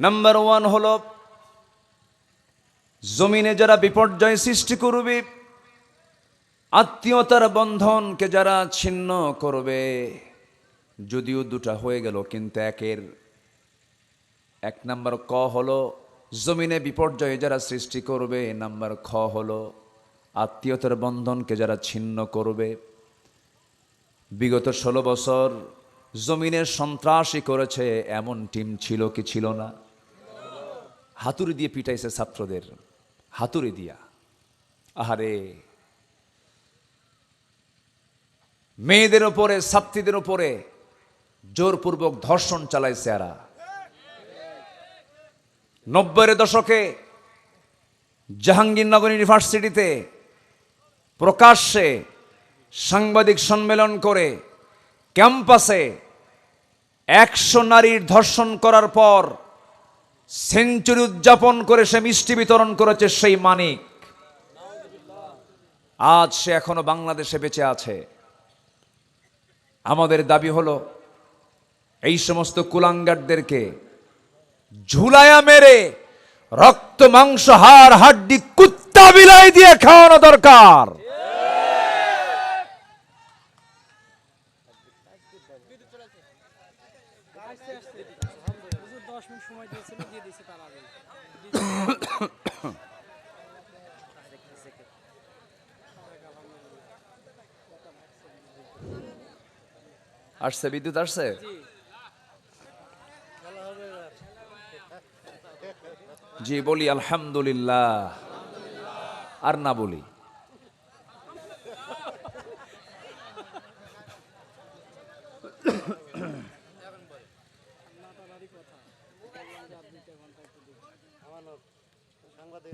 Number one হলো জমিনে যারা বিপর্যয় সৃষ্টি করবে, আত্মীয়তার বন্ধনকে যারা ছিন্ন করবে। যদিও দুটা হয়ে গেল, কিন্তু এক নাম্বার ক হলো জমিনে বিপর্যয় যারা সৃষ্টি করবে, নাম্বার খ হলো আত্মীয়তার বন্ধনকে যারা ছিন্ন করবে। বিগত 16 বছর জমিনের সন্ত্রাসী করেছে এমন টিম ছিল কি ছিল না? হাতুড়ি দিয়ে পিটাইছে ছাত্রদের, হাতুড়ি দিয়া। আহারে, মেয়েদের উপরে, ছাত্রীদের উপরে জোরপূর্বক ধর্ষণ চালাইছে এরা। 90-এর দশকে জাহাঙ্গীরনগর ইউনিভার্সিটিতে প্রকাশ্যে সাংবাদিক সম্মেলন করে ক্যাম্পাসে 100 নারীর ধর্ষণ করার পর সেঞ্চুরি উদযাপন করে সে মিষ্টি বিতরণ করেছে সেই মানিক। আজ সে এখনো বাংলাদেশে বেঁচে আছে। আমাদের দাবি হলো এই সমস্ত কুলাঙ্গারদেরকে ঝুলায়া মেরে রক্ত মাংস হাড় হাড্ডি কুত্তা বিলাই দিয়ে খাওয়ানো দরকার। আসছে বিদ্যুৎ আসছে। জি বলি আলহামদুলিল্লাহ, আর না বলি?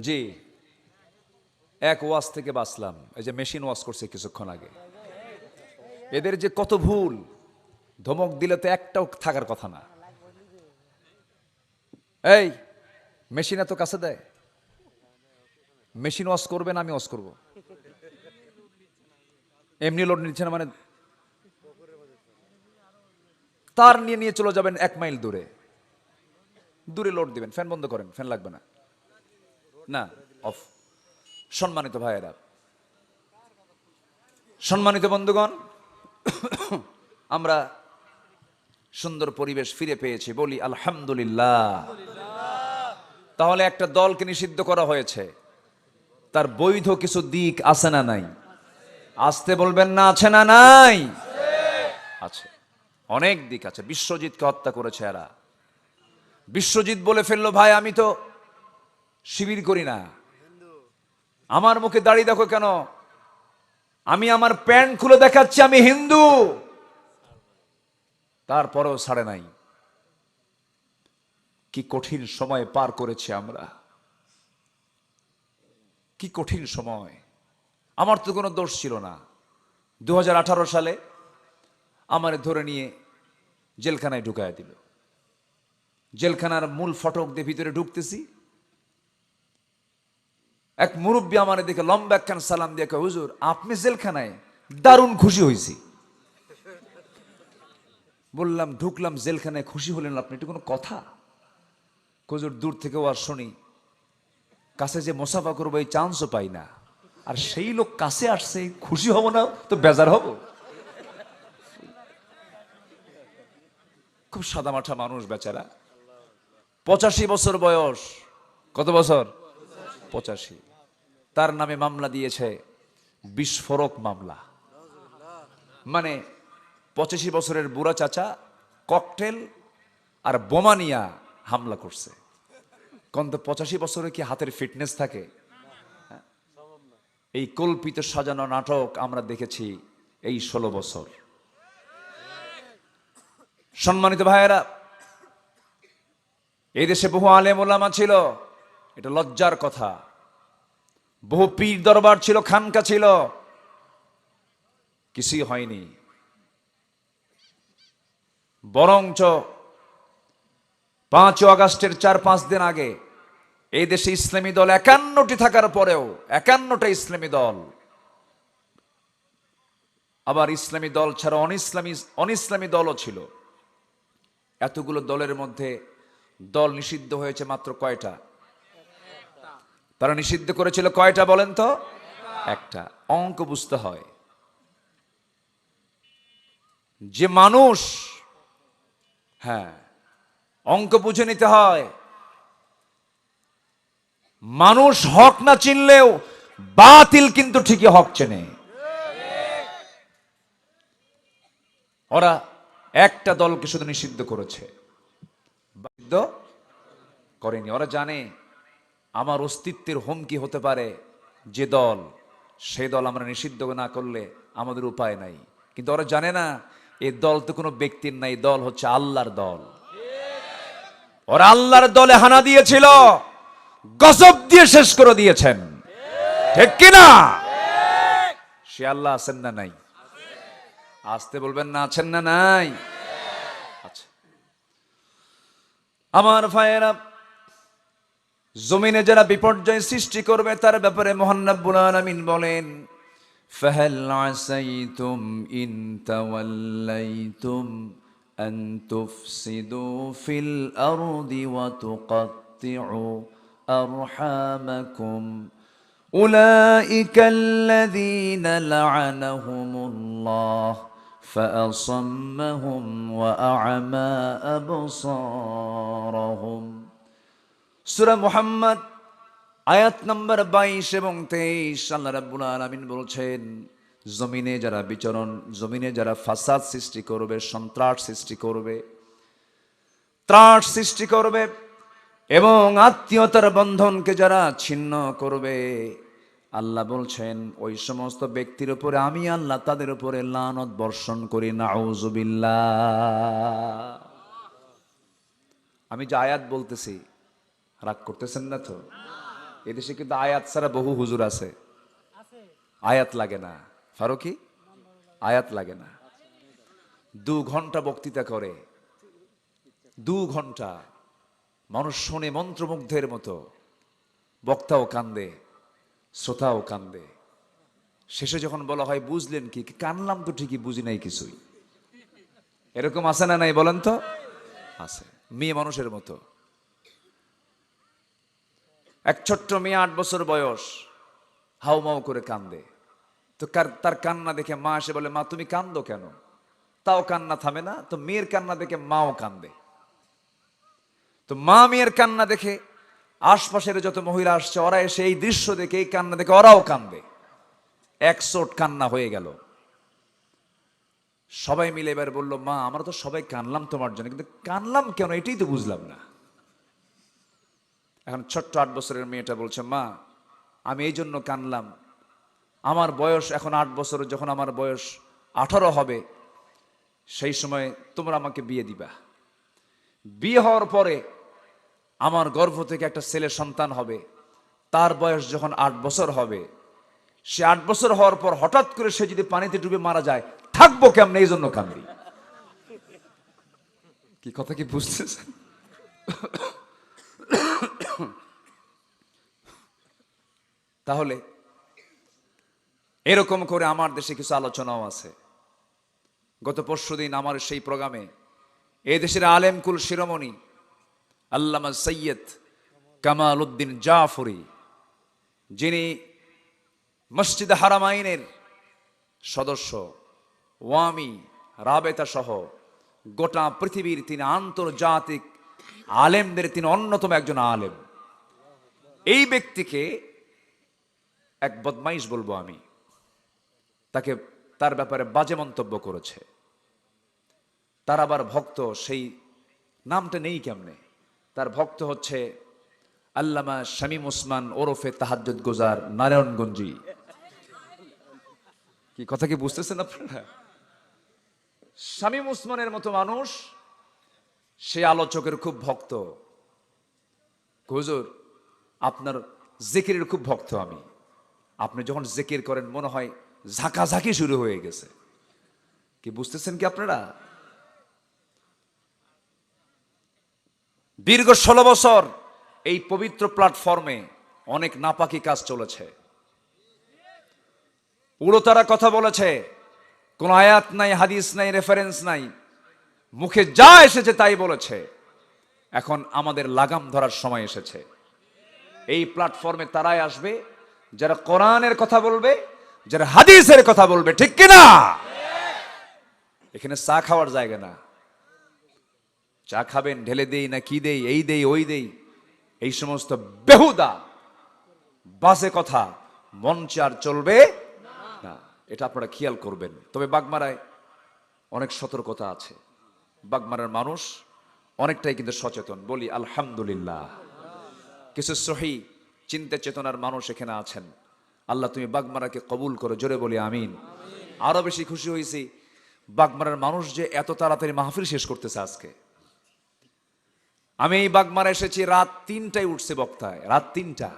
জি, এক ওয়াজ থেকে বাঁচলাম। এই যে মেশিন ওয়াজ করছে কিছুক্ষণ আগে, এদের যে কত ভুল। ধমক দিলে তো একটাও থাকার কথা না। এই মেশিন এত কাছে দেয়, মেশিন ওয়াজ করবে না আমি ওয়াজ করব? এমনি লোড নিচ্ছে না, মানে তার নিয়ে নিয়ে চলে যাবেন 1 মাইল দূরে, দূরে লোড দিবেন। ফ্যান বন্ধ করেন, ফ্যান লাগবে না, না অফ। সম্মানিত ভাইয়েরা, সম্মানিত বন্ধুগণ, আমরা সুন্দর পরিবেশ ফিরে পেয়েছি, বলি আলহামদুলিল্লাহ। তাহলে একটা দলকে নিষিদ্ধ করা হয়েছে, তার বৈধ কিছু দিক আছে না নাই? আসতে বলবেন না, আছে না নাই? আছে, অনেক দিক আছে। বিশ্বজিৎকে হত্যা করেছে এরা। বিশ্বজিৎ বলে ফেললো, ভাই আমি তো শিবির করি না, আমার মুখে দাড়ি দেখো কেন, আমি আমার প্যান্ট খুলে দেখাচ্ছি আমি হিন্দু। তারপরেও ছাড়ে নাই। কি কঠিন সময় পার করেছি আমরা, কি কঠিন সময়। আমার তো কোনো দোষ ছিল না। 2018 সালে আমারে ধরে নিয়ে জেলখানায় ঢুকায় দিল। জেলখানার মূল ফটক দিয়ে ভিতরে ঢুকতেছি, এক মুরব্বী আমার দেখে লম্বা একখান সালাম দিয়ে কয়, হুজুর আপনি জেলখানায়? দারুণ খুশি হয়েছি। বললাম, ঢুকলাম জেলখানায়, খুশি হলেন আপনি? এটা কোনো কথা? হুজুর দূর থেকেও আর শুনি, কাছে যে মোসাফা করবো এই চান্সও পাই না, আর সেই লোক কাছে আসছে, খুশি হব না তো বেজার হব? খুব সাদামাঠা মানুষ বেচারা, 85 বছর বয়স। কত বছর? 85। তার নামে মামলা দিয়েছে বিস্ফোরক মামলা। মানে 85 বছরের বুড়া চাচা ককটেল আর বোমা নিয়ে হামলা করছে। কন্ত 85 বছরে কি হাতের ফিটনেস থাকে? এই কল্পিত সাজানো নাটক আমরা দেখেছি এই 16 বছর। সম্মানিত ভাইয়েরা, এই দেশে বহু আলেম ওলামা ছিল, এটা লজ্জার কথা। বহু পীর দরবার ছিল, খানকা ছিল, কিছুই হয়নি। বরঞ্চ 5 আগস্টের 4-5 দিন আগে এই দেশে ইসলামী দল 51টি থাকার পরেও, 51টা ইসলামী দল, আবার ইসলামী দল ছাড়া অনিসলামী দলও ছিল। এতগুলো দলের মধ্যে দল নিষিদ্ধ হয়েছে মাত্র কয়টা? তারা নিষিদ্ধ করেছিল কয়টা বলেন তো? একটা। অঙ্ক বুঝতে হয়, যে মানুষ, হ্যাঁ অঙ্ক বুঝে নিতে হয়। মানুষ হক না চিনলেও বাতিল কিন্তু ঠিকই হক চেনে। ওরা একটা দলকে শুধু নিষিদ্ধ করেছে, নিষিদ্ধ করেনি। ওরা জানে আমার অস্তিত্বের হুমকি হতে পারে যে দল, সেই দল আমরা নিষিদ্ধ না করলে আমাদের উপায় নাই। কিন্তু ওরা জানে না এই দল তো কোনো ব্যক্তির নাই, দল হচ্ছে আল্লাহর দল। ওরা আল্লাহর দলে হানা দিয়েছিল, গজব দিয়ে শেষ করে দিয়েছেন, ঠিক কিনা? সে আল্লাহ আছেন না নাই? আসতে বলবেন না, আছেন না নাই? আচ্ছা আমার ভাইয়েরা, জমিনে যারা বিপর্যয় সৃষ্টি করবে তার ব্যাপারে মহান রব্বুল আলামিন বলেন, ফাহাল আসাইতুম ইন তাওয়াল্লাইতুম আন তুফসিদু ফিল আরদি ওয়া তুকাত্তিউ আরহামাকুম উলাইকাল্লাযীনা লা'আনাহুমুল্লাহ ফাআসাম্মাহুম ওয়া আ'মা আবসারহুম। সূরা মুহাম্মদ আয়াত নম্বর 22 এবং 23 আল্লাহ রাব্বুল আলামিন বলছেন, জমিনে যারা বিচরণ, জমিনে যারা ফাসাদ সৃষ্টি করবে, সন্ত্রাস সৃষ্টি করবে, ত্রাস সৃষ্টি করবে এবং আত্মীয়তার বন্ধনকে যারা ছিন্ন করবে, আল্লাহ বলছেন ওই সমস্ত ব্যক্তির উপরে আমি আল্লাহ তাদের উপরে লানত বর্ষণ করি, নাউযুবিল্লাহ। আমি যে আয়াত বলতেছি, রাগ করতেছেন না তো? এদেশে কিন্তু আয়াত ছাড়া বহু হুজুর আছে, আয়াত লাগে না। ফারুকি, আয়াত লাগে না। 2 ঘন্টা বক্তৃতা করে, 2 ঘন্টা মানুষ শোনে মন্ত্রমুগ্ধের মতো, বক্তাও কান্দে, শ্রোতাও কান্দে। শেষে যখন বলা হয় বুঝলেন কি, কানলাম তো ঠিকই, বুঝি নাই কিছুই। এরকম আছে না নাই বলেন তো? আছে। মেয়ে মানুষের মতো। এক ছোট্ট মেয়ে 8 বছর বয়স, হাউমাউ করে কান্দে। তো তার কান্না দেখে মা এসে বলে, মা তুমি কান্দো কেন? তাও কান্না থামে না। তো মেয়ের কান্না দেখে মাও কান্দে। তো মা মেয়ের কান্না দেখে আশপাশের যত মহিলা আসছে ওরা এসে এই দৃশ্য দেখে, এই কান্না দেখে ওরাও কান্দে। একশোট কান্না হয়ে গেল। সবাই মিলে এবার বলল, মা আমরা তো সবাই কানলাম তোমার জন্য, কিন্তু কানলাম কেন এটাই তো বুঝলাম না। এখন ছোট্ট 8 বছরের মেয়েটা বলছে, মা আমি এই জন্য কানলাম, আমার বয়স এখন 8 বছর, যখন আমার বয়স 18 হবে সেই সময় তোমরা আমাকে বিয়ে দিবা। বিয়ে হওয়ার পরে আমার গর্ভ থেকে একটা ছেলে সন্তান হবে, তার বয়স যখন 8 বছর হবে, সে 8 বছর হওয়ার পর হঠাৎ করে সে যদি পানিতে ডুবে মারা যায়, থাকবো কেমনে, এই জন্য কান্দি। কি কথা কি বুঝতেছেন? তাহলে এরকম করে আমার দেশে কিছু আলোচনাও আছে। গত পরশুদিন আমার সেই প্রোগ্রামে এই দেশের আলেমকুল শিরোমণি আল্লামা সৈয়দ কামাল উদ্দিন জাফরি, যিনি মসজিদ হারামাইনের সদস্য, ওয়ামি, রাবেতা সহ গোটা পৃথিবীর তিনি আন্তর্জাতিক আলেমদের তিনি অন্যতম একজন আলেম। এই ব্যক্তিকে এক বদমাইশ বলবো আমি, তাকে তার ব্যাপারে বাজে মন্তব্য করেছে। তার আবার ভক্ত, সেই নামটা নেই কেমনে, তার ভক্ত হচ্ছে আল্লামা শামীম ওসমান ওরফে তাহাজ্জুদ গুজার নারায়ণগঞ্জি। কি কথা কি বুঝতেছেন আপনারা? শামীম ওসমানের মতো মানুষ, সে আলোচকের খুব ভক্ত। হুজুর আপনার জিকিরের খুব ভক্ত আমি, আপনি যখন জিকির করেন মনে হয় ঝাঁকাঝাঁকি শুরু হয়ে গেছে। কি বুঝতেছেন কি আপনারা? দীর্ঘ 16 বছর এই পবিত্র প্ল্যাটফর্মে অনেক নাপাকি কাজ চলেছে। উড়োতারা কথা বলেছে, কোন আয়াত নাই, হাদিস নাই, রেফারেন্স নাই, মুখে যা এসেছে তাই বলেছে। এখন আমাদের লাগাম ধরার সময় এসেছে। এই প্ল্যাটফর্মে তারাই আসবে যারা কোরআনের কথা বলবে, যারা হাদিসের কথা বলবে, ঠিক কিনা? এখানে চা খাওয়ার জায়গা না। চা খাবেন, ঢেলে দেই না কি দেই, এই দেই ওই দেই, এই সমস্ত বেহুদা বাজে কথা মঞ্চে আর চলবে না। এটা আপনারা খেয়াল করবেন। তবে বাগমারায় অনেক সতর্কতা আছে। বাগমারার মানুষ অনেকটাই কিন্তু সচেতন, বলি আলহামদুলিল্লাহ। কিছু সহি চিন্তা চেতনার মানুষ এখানে আছেন। আল্লাহ তুমি বাগমারাকে কবুল করো, জোরে বলি আমিন। আরো বেশি খুশি হয়েছি বাগমারার মানুষ যে এত তাড়াতাড়ি মাহফিল শেষ করতেছে আজকে। আমি এই বাগমারা এসেছি রাত 3টায় উঠছে বক্তায়, রাত 3টা,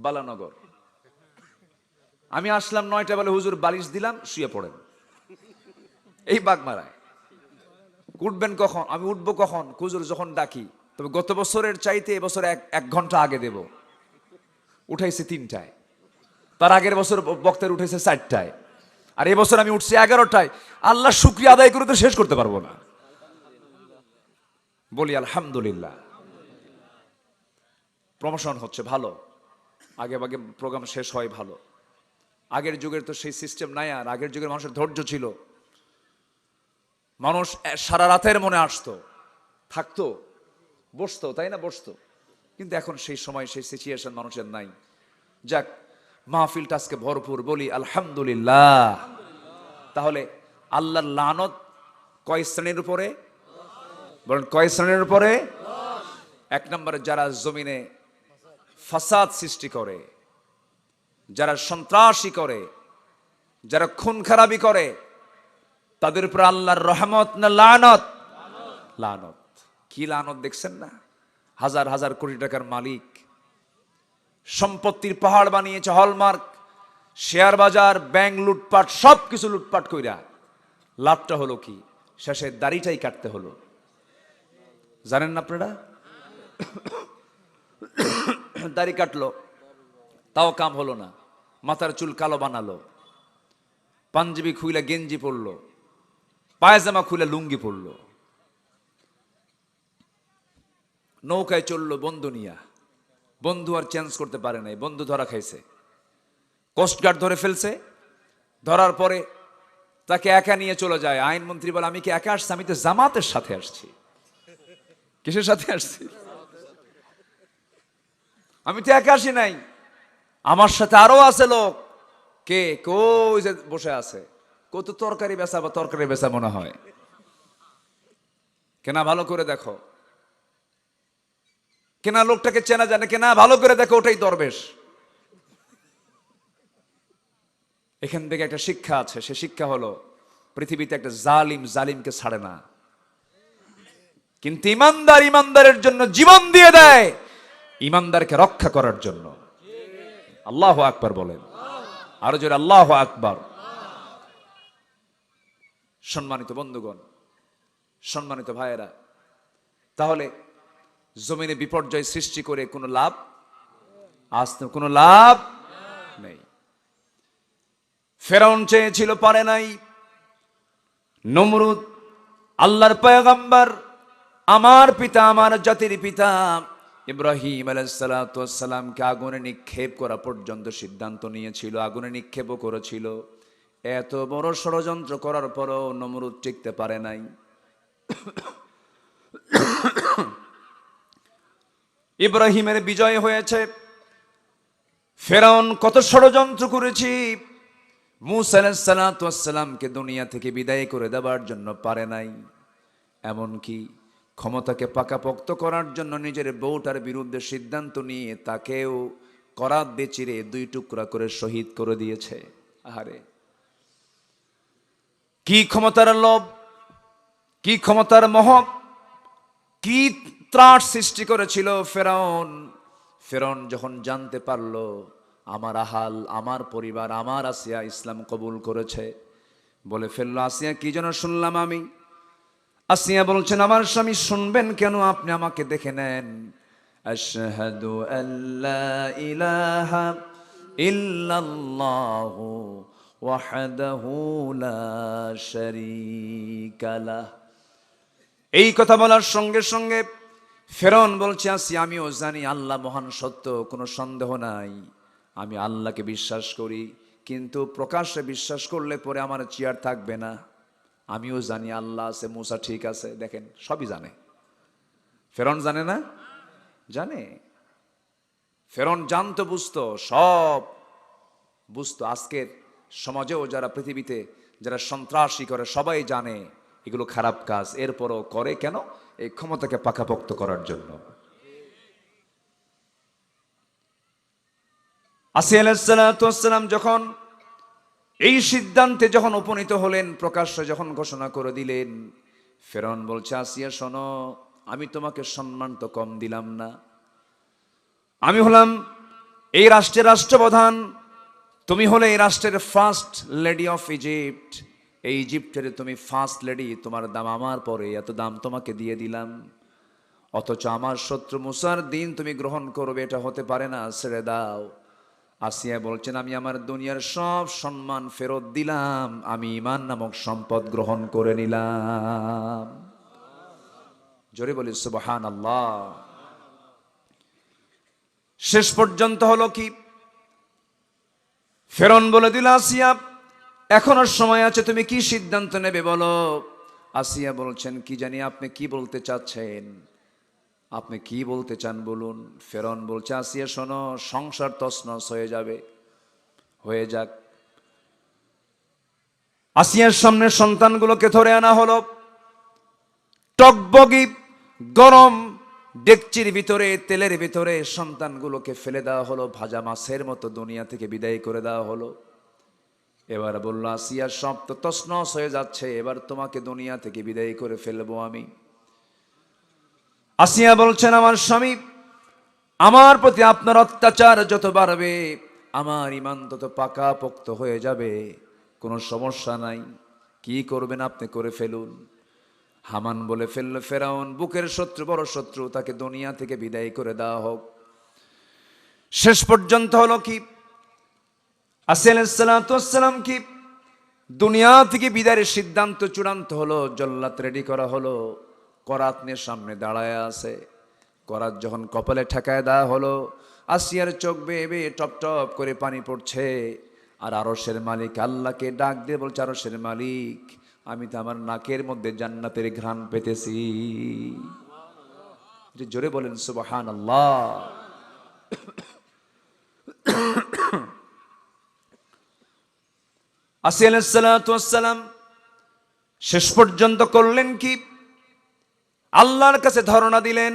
বালানগর। আমি আসলাম 9টা বেলা, হুজুর বালিশ দিলাম, শুয়ে পড়েন। এই বাগমারায় উঠবেন কখন? আমি উঠবো কখন? হুজুর যখন ডাকি। তবে গত বছরের চাইতে এবছর এক ঘন্টা আগে দেব। উঠাইছে 3টায়, তার আগের বছর বক্তার উঠেছে 4টায়, আর এবছর আমি উঠছি 11টায়। আল্লাহ শুকরিয়া আদায় করে তো শেষ করতে পারবো না, বলি আলহামদুলিল্লাহ। প্রমোশন হচ্ছে ভালো, আগে আগে প্রোগ্রাম শেষ হয় ভালো। আগের যুগের তো সেই সিস্টেম নাই। আর আগের যুগের মানুষের ধৈর্য ছিল, মানুষ সারা রাতের মনে আসতো, থাকতো, বসতো, তাই না? বসতো। কিন্তু এখন সেই সময় সেই সিচুয়েশন মানুষের নাই। যাক, মাহফিলটা আজকে ভরপুর, বলি আলহামদুলিল্লাহ। তাহলে আল্লাহর লানত কয় শ্রেণীর উপরে? বলেন কয় শ্রেণীর উপরে? 1 নম্বরে যারা জমিনে ফাসাদ সৃষ্টি করে, যারা সন্ত্রাসী করে, যারা খুন খারাপি করে, তাদের উপর আল্লাহর রহমত না লানত? লানত। কি লানত দেখছেন না? হাজার হাজার কোটি টাকার মালিক, সম্পত্তির পাহাড় বানিয়েছে, হলমার্ক, শেয়ার বাজার, ব্যাংক লুটপাট, সবকিছু লুটপাট কইরা লাভটা হলো কি? শেষে দাড়িটাই কাটতে হলো। জানেন না আপনারা? দাড়ি কাটলো, তাও কাম হলো না। মাথার চুল কালো বানালো, পাঞ্জাবি খুইলা গেঞ্জি পরলো, পায়জামা খুলে লুঙ্গি পরলো, নৌকায় চললো বন্ধু নিয়া। বন্ধু আর চেঞ্জ করতে পারে নাই, বন্ধু ধরা খাইছে। কোস্টগার্ড ধরে ফেলছে। ধরার পরে তাকে একা নিয়ে চলে যায়। আইনমন্ত্রী বলে, আমি কি একা আসছি? আমি তো জামাতের সাথে আসছি। কিসের সাথে আসছি? আমি তো একা আসি নাই, আমার সাথে আরো আছে লোক। কে? কই যে বসে আছে? কত তরকারি বেচা বা তরকারি বেচা মনে হয়। কেনা ভালো করে দেখো, কেনা লোকটাকে চেনা জানে কেনা, ভালো করে দেখো, ওটাই দরবেশ। এখান থেকে একটা শিক্ষা আছে। সে শিক্ষা হলো, পৃথিবীতে একটা জালিম জালিমকে ছাড়ে না, কিন্তু ইমানদার ইমানদারের জন্য জীবন দিয়ে দেয়, ইমানদারকে রক্ষা করার জন্য। আল্লাহু আকবার বলেন, আরো জোরে আল্লাহু আকবার। সম্মানিত বন্ধুগণ, সম্মানিত ভাইয়েরা, তাহলে জমিনে বিপর্যয় সৃষ্টি করে কোনো লাভ? আজ তো কোনো লাভ নেই। ফেরাউন চেয়েছিল, পারে নাই। নমরুদ, আল্লাহর পয়গম্বর, আমার পিতা, আমার জাতির পিতা ইব্রাহিম আলাইহিস সালাতু ওয়াস সালামকে আগুনে নিক্ষেপ করা পর্যন্ত সিদ্ধান্ত নিয়েছিল, আগুনে নিক্ষেপও করেছিল। এত বড় ষড়যন্ত্র করার পরও নমরুদ টিকতে পারে নাই। ইব্রাহিমের বিজয় হয়েছে। ফেরাউন কত ষড়যন্ত্র করেছি, মূসা আলাইহিস সালাতু ওয়াস সালামকে দুনিয়া থেকে বিদায় করে দেওয়ার জন্য পারে নাই। এমনকি ক্ষমতাকে পাকাপোক্ত করার জন্য নিজের বউটার বিরুদ্ধে সিদ্ধান্ত নিয়ে তাকেও করাত দিয়ে চিরে 2 টুকরা করে শহীদ করে দিয়েছে। আহারে, কি ক্ষমতার লোভ, কি ক্ষমতার মোহ, কি ত্রাস সৃষ্টি করেছিল ফেরাউন। ফেরাউন যখন জানতে পারলো আমার আহাল, আমার পরিবার, আমার আসিয়া ইসলাম কবুল করেছে, বলে ফেললো, আসিয়া কি যেন শুনলাম আমি? আসিয়া বলছেন, আমার স্বামী। শুনবেন কেন? আপনি আমাকে দেখে নেন। আশহাদু আল্লা ইলাহা ইল্লাল্লাহু ওয়াহদাহু লা শারীকা লাহ। এই কথা বলার সঙ্গে সঙ্গে ফেরাউন বলছে, আসিয়া আমিও জানি আল্লাহ মহান সত্য, কোনো সন্দেহ নাই, আমি আল্লাহকে বিশ্বাস করি, কিন্তু প্রকাশ্যে বিশ্বাস করলে পরে আমার চেয়ার থাকবে না। আমিও জানি আল্লাহ আছে, মুসা ঠিক আছে। দেখেন, সবই জানে। ফেরাউন জানে না? জানে। ফেরাউন জানতো, বুঝতো, সব বুঝতো। আজকের সমাজেও যারা পৃথিবীতে যারা সন্ত্রাসী করে সবাই জানে এগুলো খারাপ কাজ, এরপরও করে কেন? এই ক্ষমতাকে পাকাপোক্ত করার জন্য। আসিয়া আলাইহিস সালাম যখন এই সিদ্ধান্তে যখন উপনীত হলেন, প্রকাশ্যে যখন ঘোষণা করে দিলেন, ফেরাউন বলছে, আসিয়া শোনো, আমি তোমাকে সম্মান তো কম দিলাম না। আমি হলাম এই রাষ্ট্রের রাষ্ট্রপ্রধান, তুমি হলে এই রাষ্ট্রের ফার্স্ট লেডি অফ ইজিপ্ট। এই ইজিপ্টের তুমি ফার্স্ট লেডি, তোমার দাম আমার পরে, এত দাম তোমাকে দিয়ে দিলাম। অথচ আমার শত্রু মুসার দিন তুমি গ্রহণ করবে, এটা হতে পারে না, ছেড়ে দাও। আসিয়া বলছেন, আমি আমার দুনিয়ার সব সম্মান ফেরত দিলাম, আমি ঈমান নামক সম্পদ গ্রহণ করে নিলাম। জোরে বলি সুবহানাল্লাহ। শেষ পর্যন্ত হলো কি, ফেরাউন বলে দিল, আসিয়া এখনো সময় আছে, তুমি কি সিদ্ধান্ত নেবে বলো। আসিয়া বলছেন, কি জানি আপনি কি বলতে চাচ্ছেন, আপনি কি বলতে চান বলুন। ফেরাউন বলছে, আসিয়া শোনো, সংসার তছনছ হয়ে যাবে, হয়ে যাক। আসিয়ার সামনে সন্তানগুলোকে ধরে আনা হলো, টকবগি গরম ডেকচির ভিতরে, তেলের ভিতরে সন্তানগুলোকে ফেলে দেওয়া হলো, ভাজা মাছের মতো দুনিয়া থেকে বিদায় করে দেওয়া হলো। এবার বলল, আসিয়া সব তো তছনছ হয়ে যাচ্ছে, এবার তোমাকে দুনিয়া থেকে বিদায় করে ফেলবো আমি। আসিয়া বলছেন, আমার স্বামী, আমার প্রতি আপনার অত্যাচার যত বাড়বে, আমার ঈমান তত পাকাপোক্ত হয়ে যাবে, কোনো সমস্যা নাই, কি করবেন আপনি করে ফেলুন। হামান বলে ফেলল, ফেরাউন বুকের শত্রু, বড় শত্রু, তাকে দুনিয়া থেকে বিদায় করে দেওয়া হোক। শেষ পর্যন্ত হলো কি, আসিয়া আলাইহিস সালাম কি দুনিয়া থেকে বিদায়ের সিদ্ধান্ত চূড়ান্ত হলো, জল্লাদ রেডি করা হলো, করাত নিয়ে সামনে দাঁড়ায় আছে। করাত যখন কপালে ঠেকায় দেওয়া হলো, আসিয়ার চোখ বেয়ে বেয়ে টপ টপ করে পানি পড়ছে। আর আরশের মালিক আল্লাহকে ডাক দিয়ে বলছে, আরশের মালিক, আমি তো আমার নাকের মধ্যে জান্নাতের ঘ্রাণ পেতেছি। জোরে বলেন সুবহানাল্লাহ। আসিয়া আলাইহিস সালাম শেষ পর্যন্ত করলেন কি, আল্লাহর কাছে ধারণা দিলেন,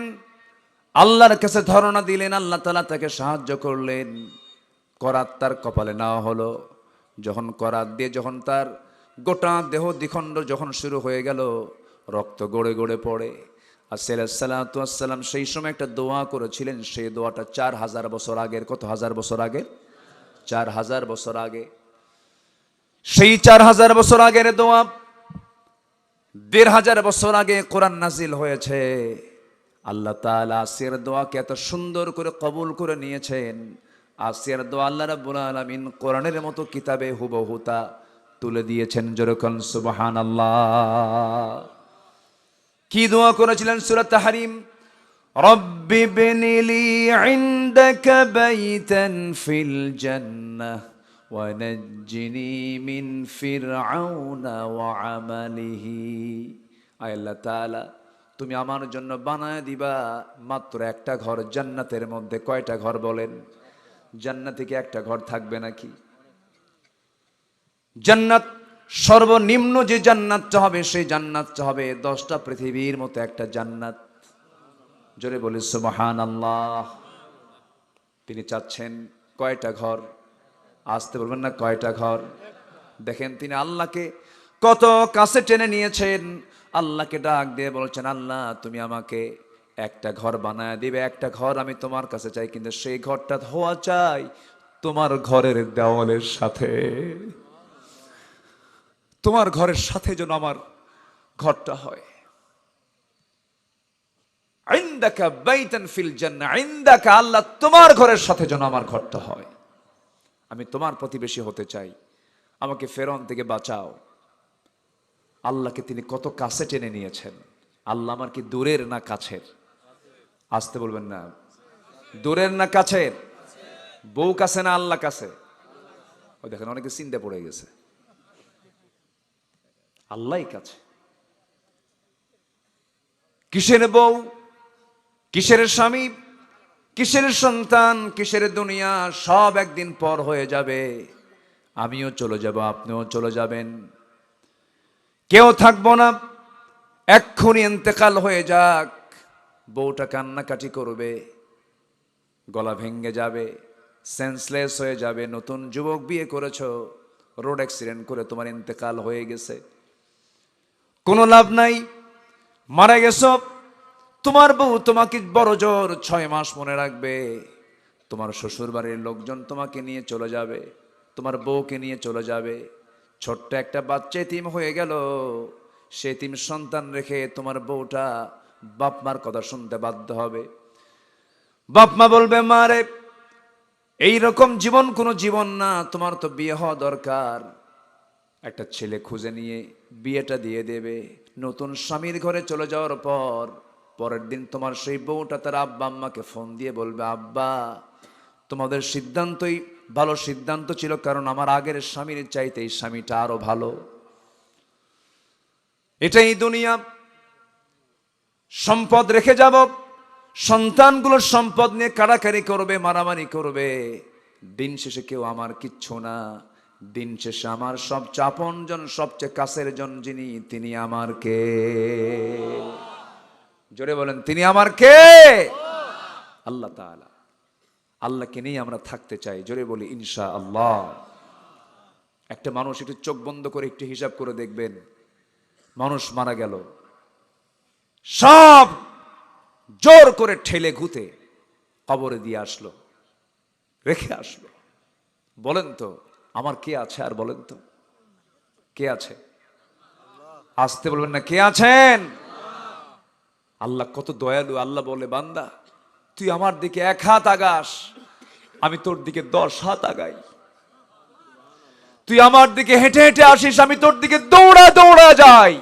আল্লাহর কাছে ধারণা দিলেন, আল্লাহ তাআলা তাকে সাহায্য করলেন। করাত তার কপালে নেওয়া হলো। যখন করাত দিয়ে যখন তার গোটা দেহ দ্বিখণ্ড যখন শুরু হয়ে গেল, রক্ত গড়ে গড়ে পড়ে। আসিয়া আলাইহিস সালাম সেই সময় একটা দোয়া করেছিলেন, সেই দোয়াটা 4000 বছর আগের। কত হাজার বছর আগে? 4000 বছর আগে। সেই 4000 বছর আগের দোয়া 1500 বছর আগে কোরআন নাজিল হয়েছে। আল্লাহ তাআলা আসিয়ার দোয়াকে এত সুন্দর করে কবুল করে নিয়েছেন। আসিয়ার দোয়া আল্লাহ রাব্বুল আলামিন কোরআনের মতো কিতাবে হুবহু তা তুলে দিয়েছেন। যেরকম সুবহানাল্লাহ। কি দোয়া করেছিলেন? সূরা তাহরিম, রব্বি বিনিলি ইনদাকা বাইতান ফিল জান্নাহ ওয়ানাজ্জিনি মিন ফিরআউনা ওয়া আমালিহি। আয় আল্লাহ তাআলা, তুমি আমার জন্য বানায় দিবা মাত্র একটা ঘর জান্নাতের মধ্যে। কয়টা ঘর বলেন? জান্নাতে কি একটা ঘর থাকবে নাকি? জান্নাত সর্বনিম্ন যে জান্নাতটা হবে, সেই জান্নাতটা হবে 10টা পৃথিবীর মতো একটা জান্নাত। জোরে বলি সুবহানাল্লাহ। তিনি চাচ্ছেন কয়টা ঘর? আসতে বলবেন না, কয়টা ঘর? দেখেন তিনি আল্লাহকে কত কাছে টেনে নিয়েছেন। আল্লাহকে ডাক দিয়ে বলছেন, আল্লাহ তুমি আমাকে একটা ঘর বানায় দিবে, একটা ঘর আমি তোমার কাছে চাই, কিন্তু সেই ঘরটা হওয়া চাই তোমার ঘরের দেওয়ালের সাথে। তোমার ঘরের সাথে যেন আমার ঘরটা হয়। ইনদাকা বাইতান ফিল জান্নাহ, ইনদাকা, আল্লাহ তোমার ঘরের সাথে যেন আমার ঘরটা হয়। আমি তোমার প্রতিবেশী হতে চাই, আমাকে ফেরাউন থেকে বাঁচাও। আল্লাহকে তিনি কত কাছে টেনে নিয়েছেন। আল্লাহ আমার কি দূরের না কাছের? আসতে বলবেন না। দূরের না কাছের? বউ কাছে না আল্লাহ কাছে? ও দেখেন অনেকে চিন্তা পড়ে গেছে। আল্লাহই কাছে। কিসের বউ, কিসের স্বামী, কিসের সন্তান, কিসের দুনিয়া, সব একদিন পর হয়ে যাবে। আমিও চলে যাব, আপনিও চলে যাবেন, কেউ থাকবো না। এক্ষুনি ইন্তেকাল হয়ে যাক। বউটা কান্নাকাটি করবে, গলা ভেঙে যাবে, সেন্সলেস হয়ে যাবে। নতুন যুবক বিয়ে করেছো, রোড অ্যাক্সিডেন্ট করে তোমার ইন্তেকাল হয়ে গেছে, কোনো লাভ নাই, মারা গেছো। তোমার বউ তোমাকে বড় জোর 6 মাস মনে রাখবে। তোমার শ্বশুর বাড়ির লোকজন তোমাকে নিয়ে চলে যাবে, তোমার বউকে নিয়ে চলে যাবে। ছোট্ট একটা বাচ্চা এতিম হয়ে গেল। সে এতিম সন্তান রেখে তোমার বউটা বাপ মার কথা শুনতে বাধ্য হবে। বাপ মা বলবে, মা রে, এইরকম জীবন কোনো জীবন না, তোমার তো বিয়ে হওয়া দরকার। একটা ছেলে খুঁজে নিয়ে বিয়েটা দিয়ে দেবে। নতুন স্বামীর ঘরে চলে যাওয়ার পর পরের দিন তোমার সেই বউটা তার আব্বা আম্মাকে ফোন দিয়ে বলবে, আব্বা, তোমাদের সিদ্ধান্তই ভালো সিদ্ধান্ত ছিল, কারণ আমার আগের স্বামীর চাইতে এই স্বামীটা আরো ভালো। এটাই দুনিয়া। সম্পদ রেখে যাব, সন্তানগুলোর সম্পদ নিয়ে কাড়াকাড়ি করবে, মারামারি করবে। দিন শেষে কেউ আমার কিচ্ছু না। দিন শেষে আমার সবচেয়ে আপনজন, সবচেয়ে কাছের জন যিনি, তিনি আমার কে? জোরে বলেন, তিনি আমার কে? আল্লাহ তাআলা। আল্লাহকে নিয়ে আমরা থাকতে চাই। জোরে বলি ইনশাআল্লাহ। একটা মানুষ একটু চোখ বন্ধ করে একটু হিসাব করে দেখবেন, মানুষ মারা গেল, সব জোর করে ঠেলে ঘুতে কবরে দিয়ে আসলো, রেখে আসলো। বলেন তো আমার কে আছে? আর বলেন তো কে আছে? আসতে বলবেন না, কে আছেন? আল্লাহ কত দয়ালু। আল্লাহ বলে, বান্দা, তুই আমার দিকে 1 হাত আগাস, আমি তোর দিকে 10 হাত আগাই। তুই আমার দিকে হেঁটে হেঁটে আসিস, আমি তোর দিকে দৌড়া দৌড়া যাই।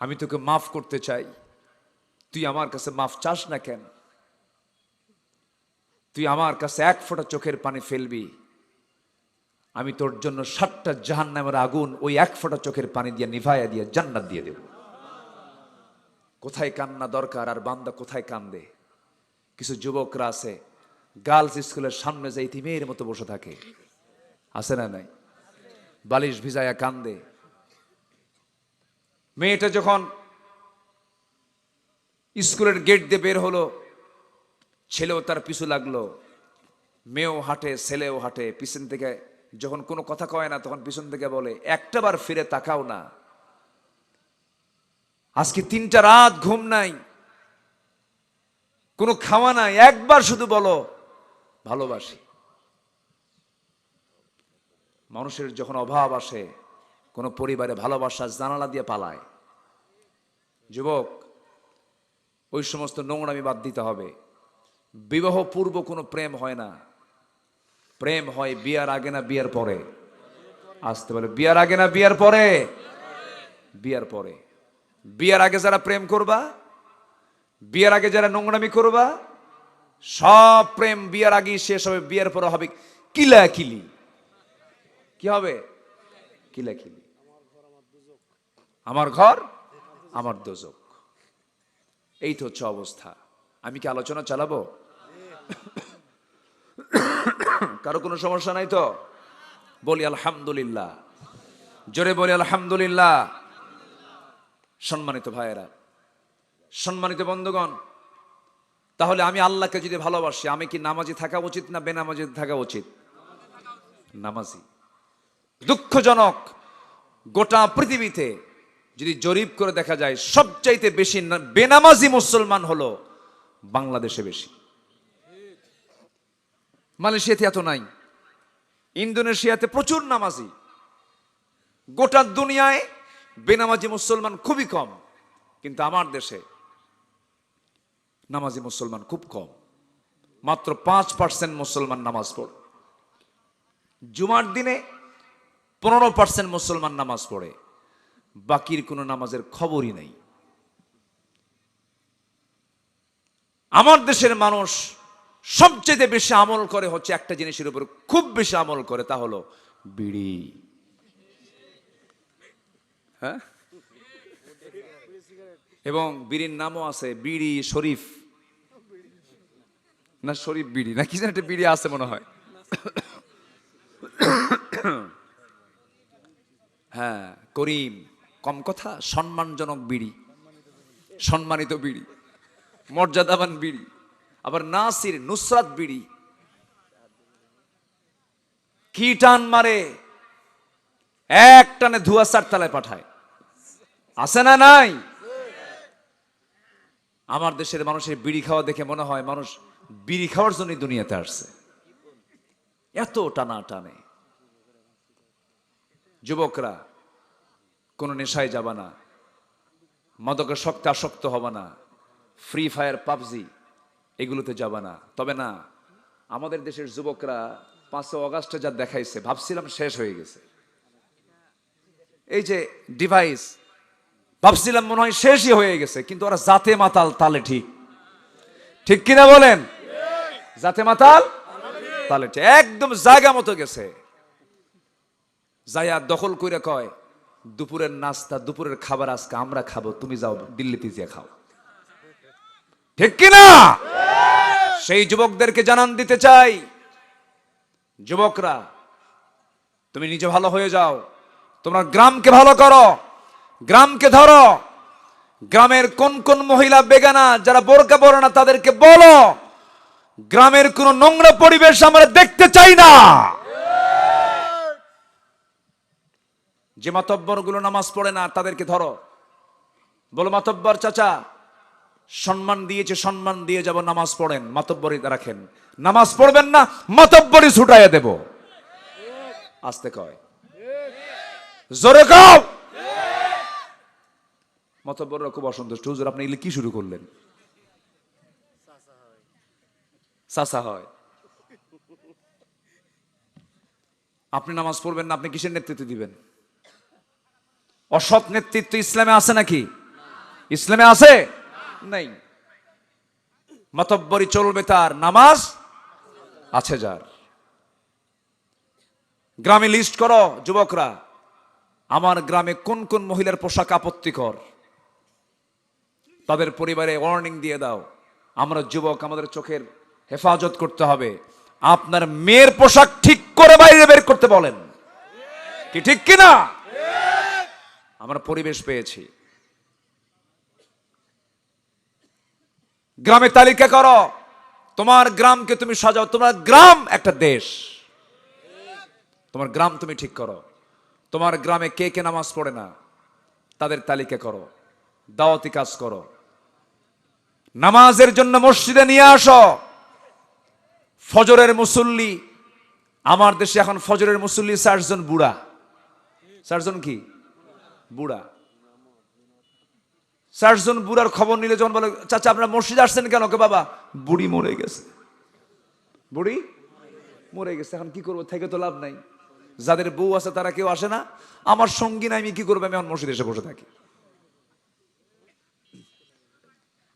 আমি তোকে মাফ করতে চাই, তুই আমার কাছে মাফ চাস না কেন? তুই আমার কাছে 1 ফোঁটা চোখের পানি ফেলবি, আমি তোর জন্য 7টা জাহান্নামের আগুন ওই 1 ফোঁটা চোখের পানি দিয়ে নিভাইয়া দিয়ে জান্নাত দিয়ে দেব। কোথায় কান্না দরকার আর বান্দা কোথায় কান্দে? কিছু যুবকরা আছে, গার্লস স্কুলের সামনে যাই ইতিমের মতো বসে থাকে, আছে না নাই? বালিশ ভিজায়া কান্দে। মেয়েটা যখন স্কুলের গেট দিয়ে বের হলো, ছেলেও তার পিছু লাগলো। মেয়েও হাঁটে, ছেলেও হাঁটে। পিছন থেকে যখন কোনো কথা কয় না, তখন পিছন থেকে বলে, একটাবার ফিরে তাকাও না, আজকে 3টা রাত ঘুম নাই, কোনো খাওয়া নাই, একবার শুধু বলো ভালোবাসি। মানুষের যখন অভাব আসে, কোনো পরিবারে ভালোবাসা জানালা দিয়ে পালায়। যুবক, ওই সমস্ত নোংরামি বাদ দিতে হবে। বিবাহ পূর্ব কোনো প্রেম হয় না, প্রেম হয় বিয়ার আগে না বিয়ার পরে? আসতে বলে, বিয়ার আগে না বিয়ার পরে? বিয়ার পরে। বিয়ার আগে যারা প্রেম করবা, বিয়ার আগে যারা নোংরামি করবা, সব প্রেম বিয়ার আগেই শেষ হবে, বিয়ার পরে হবে কিলাকিলি। কি হবে? কিলাকিলি। আমার ঘর আমার দোজক। এই তো হচ্ছে অবস্থা। আমি কি আলোচনা চালাবো? কারো কোনো সমস্যা নাই তো? বলি আলহামদুলিল্লাহ। জোরে বলি আলহামদুলিল্লাহ। সম্মানিত ভাইয়েরা, সম্মানিত বন্ধুগণ, তাহলে আমি আল্লাহকে যদি ভালোবাসি, আমি কি নামাজি থাকা উচিত না বেনামাজি থাকা উচিত? নামাজি। দুঃখজনক, গোটা পৃথিবীতে যদি জরিপ করে দেখা যায়, সবচাইতে বেশি বেনামাজি মুসলমান হলো বাংলাদেশে বেশি। মালয়েশিয়াতে এত নাই, ইন্দোনেশিয়াতে প্রচুর নামাজি। গোটা দুনিয়ায় বেনামাজি মুসলমান খুবই কম, কিন্তু আমার দেশে নামাজি মুসলমান খুব কম। মাত্র 5% মুসলমান নামাজ পড়ে। জুমার দিনে 15% মুসলমান নামাজ পড়ে, বাকির কোনো নামাজের খবরই নেই। আমার দেশের মানুষ সবচেয়ে বেশি আমল করে হচ্ছে একটা জিনিসের উপর, খুব বেশি আমল করে, তা হলো বিড়ি। হ্যাঁ, এবং বিড়ির নামও আছে বিড়ি শরীফ, না শরীফ বিড়ি না কি যেন একটা বিড়ি আছে মনে হয়। হ্যাঁ, করিম, কম কথা, সম্মানজনক বিড়ি, সম্মানিত বিড়ি, মর্যাদাবান বিড়ি। আবার নাসির, নুসরাত বিড়ি, কি টান মারে, এক টানে ধোঁয়া 4 তলায় পাঠায়, আছে না নাই? আমার দেশের মানুষের বিড়ি খাওয়া দেখে মনে হয় মানুষ বিড়ি খাওয়ার জন্য দুনিয়াতে আসছে, এত টানা টানে। যুবকরা কোনো নেশায় যাবে না, মাদকের শক্তে আসক্ত হবে না, ফ্রি ফায়ার, পাবজি এগুলোতে যাবে না। তবে না, আমাদের দেশের যুবকরা 5 অগাস্টে যা দেখাইছে ভাবছিলাম শেষ হয়ে গেছে। এই যে ডিভাইস, ভাবছিলাম মনে হয় শেষই হয়ে গেছে, কিন্তু ওরা জাতে মাতাল তালে, ঠিক ঠিক কিনা বলেন? জাতে মাতাল তালে ঠিক, একদম জায়গা মতো গেছে। যাইয়া দখল কইরা কয় দুপুরের নাস্তা, দুপুরের খাবার আজকে আমরা খাবো, তুমি যাও দিল্লিতে গিয়ে খাও, ঠিক কিনা? সেই যুবকদেরকে জানান দিতে চাই, যুবকরা তুমি নিজে ভালো হয়ে যাও, তোমরা গ্রামকে ভালো করো, গ্রামকে ধরো। গ্রামের কোন কোন মহিলা বেগানা যারা বোরকা পরে না তাদেরকে বলো গ্রামের কোন নোংরা পরিবেশ আমরা দেখতে চাই না। যে মাতব্বর গুলো নামাজ পড়ে না তাদেরকে ধরো, বলো মাতব্বর চাচা সম্মান দিয়েছে, সম্মান দিয়ে যাব, নামাজ পড়েন, মাতব্বরি রাখেন, নামাজ পড়বেন না মাতব্বরি ছুটাইয়া দেব। আস্তে কয়, জোরে কও। মাতব্বররা খুব অসন্তুষ্ট, হুজুর আপনি এগুলো কি শুরু করলেন? চাচা হয়, আপনি নামাজ পড়বেন না, আপনি কিসের নেতৃত্ব দিবেন? অসৎ নেতৃত্ব ইসলামে আছে নাকি? ইসলামে আছে? নাই। মাতব্বরি চলবে তার, নামাজ আছে যার। গ্রামে লিস্ট করো যুবকরা, আমার গ্রামে কোন কোন মহিলার পোশাক আপত্তিকর, তাদের পরিবারে ওয়ার্নিং দিয়ে দাও। আমরা যুবক, আমাদের চোখের হেফাজত করতে হবে। আপনার মেয়ের পোশাক ঠিক করে বাইরে বের করতে বলেন, কি ঠিক কিনা? আমরা পরিবেশ পেয়েছি। গ্রামে তালিকা করো, তোমার গ্রামকে তুমি সাজাও, তোমার গ্রাম একটা দেশ, তোমার গ্রাম তুমি ঠিক করো। তোমার গ্রামে কে কে নামাজ পড়ে না তাদের তালিকা করো, দাওয়াতি কাজ করো, নামাজের জন্য মসজিদে নিয়ে আসো। ফজরের মুসল্লি, আমার দেশে এখন ফজরের মুসল্লি 4 জন বুড়া। 4 জন কি? বুড়া। 4 জন বুড়ার খবর নিলে যখন বলে চাচা আপনারা মসজিদে আসছেন কেন, কে বাবা বুড়ি মরে গেছে, বুড়ি মরে গেছে, এখন কি করবো, থেকে তো লাভ নাই। যাদের বউ আছে তারা কেউ আসে না, আমার সঙ্গী নাই, আমি কি করবো, আমি এখন মসজিদে এসে বসে থাকি।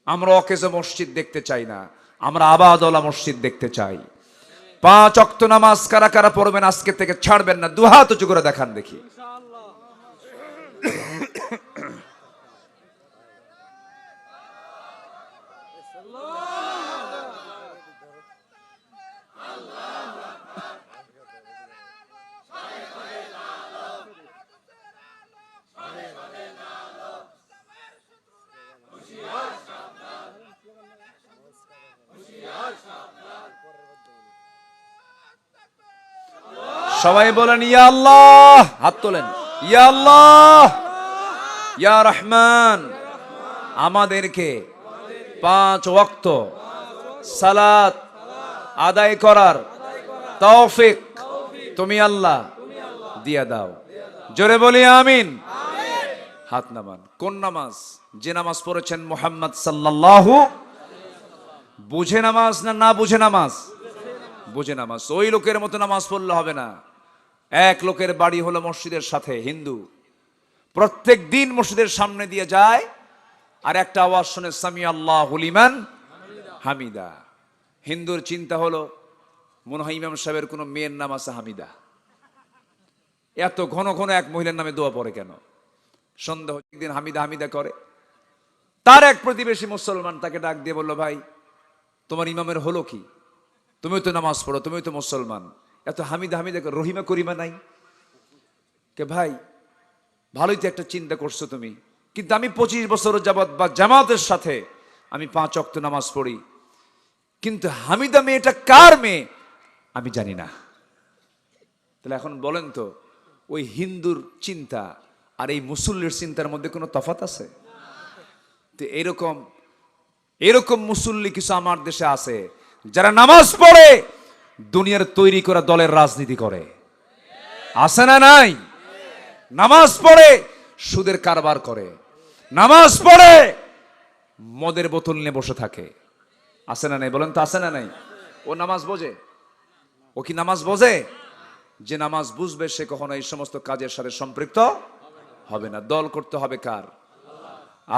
আমরা অকেজো মসজিদ দেখতে চাই না, আমরা আবাদওয়ালা মসজিদ দেখতে চাই। 5 ওয়াক্ত নামাজ কারা কারা পড়বেন আজকে থেকে, ছাড়বেন না, দুহাত উঁচু করে দেখান দেখি। সবাই বলেন ইয়া আল্লাহ, হাত তোলেন, ইয়া আল্লাহ ইয়া রহমান। আমাদেরকে 5 ওয়াক্ত সালাত আদায় করার তৌফিক তুমি আল্লাহ দিয়া দাও। জোরে বলি আমিন। হাত নামান। কোন নামাজ? যে নামাজ পড়েছেন মুহাম্মদ সাল্লাল্লাহু, বুঝে নামাজ না না বুঝে নামাজ? বুঝে নামাজ। ওই লোকের মতো নামাজ পড়লে হবে না। এক লোকের বাড়ি হলো মসজিদের সাথে, হিন্দু, প্রত্যেক দিন মসজিদের সামনে দিয়ে যায় আর একটা আওয়াজ শুনে সামি আল্লাহু লিমান হামিদা। হিন্দুর চিন্তা হলো মনে হয় ইমাম সাহেবের কোনো মেয়ের নাম আছে হামিদা, এত ঘন ঘন এক মহিলার নামে দোয়া পড়ে কেন? সন্দেহ একদিন হামিদা হামিদা করে, তার এক প্রতিবেশী মুসলমান তাকে ডাক দিয়ে বলল, ভাই তোমার ইমামের হলো কি? তুমিও তো নামাজ পড়ো, তুমিও তো মুসলমান, এত হামিদা হামিদা করে, রহিমা করিমা নাই? কে ভাই ভালোই তো একটা চিন্তা করছো তুমি, কিন্তু আমি 25 বছর যাবৎ বা জামাতের সাথে আমি 5 ওয়াক্ত নামাজ পড়ি, কিন্তু হামিদা মেয়েটা কার মেয়ে আমি জানি না। তাহলে এখন বলেন তো, ওই হিন্দুর চিন্তা আর এই মুসল্লির চিন্তার মধ্যে কোনো তফাৎ আছে? তো এরকম এরকম মুসল্লি কিছু আমার দেশে আছে যারা নামাজ পড়ে দুনিয়ার তৈরি করা দলের রাজনীতি করে, আছে না নাই? নামাজ পড়ে সুদের কারবার করে, নামাজ পড়ে মদের বোতল নিয়ে বসে থাকে, আছে না নাই? বলেন তো আছে না নাই? ও নামাজ বোঝে? ও কি নামাজ বোঝে? যে নামাজ বুঝবে সে কখনো এই সমস্ত কাজের সাথে সম্পৃক্ত হবে না। দল করতে হবে কার?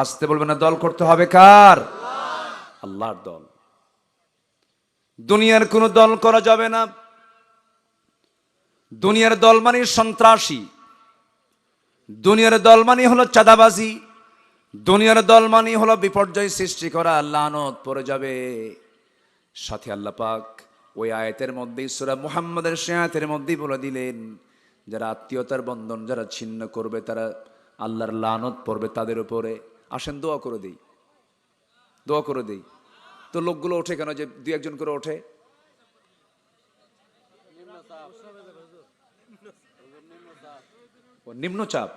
আসতে বলবে না, দল করতে হবে কার? আল্লাহর দল। দুনিয়ার কোন দল করা যাবে না। দুনিয়ার দল মানে সন্ত্রাসী, দুনিয়ার দল মানে হলো চাঁদাবাজি, দুনিয়ার দল মানে হলো বিপর্যয় সৃষ্টি করা, লানত পড়ে যাবে। সাথে আল্লাহ পাক ওই আয়াতের মধ্যেই সূরা মুহাম্মাদের সেই আয়াতের মধ্যেই বলে দিলেন, যারা আত্মীয়তার বন্ধন যারা ছিন্ন করবে তারা আল্লাহর লানত পড়বে তাদের উপরে। আসেন দোয়া করে দেই, দোয়া করে দেই। তো লোকগুলো ওঠে কেন যে 2-1 জন করে ওঠে? নিম্নচাপ।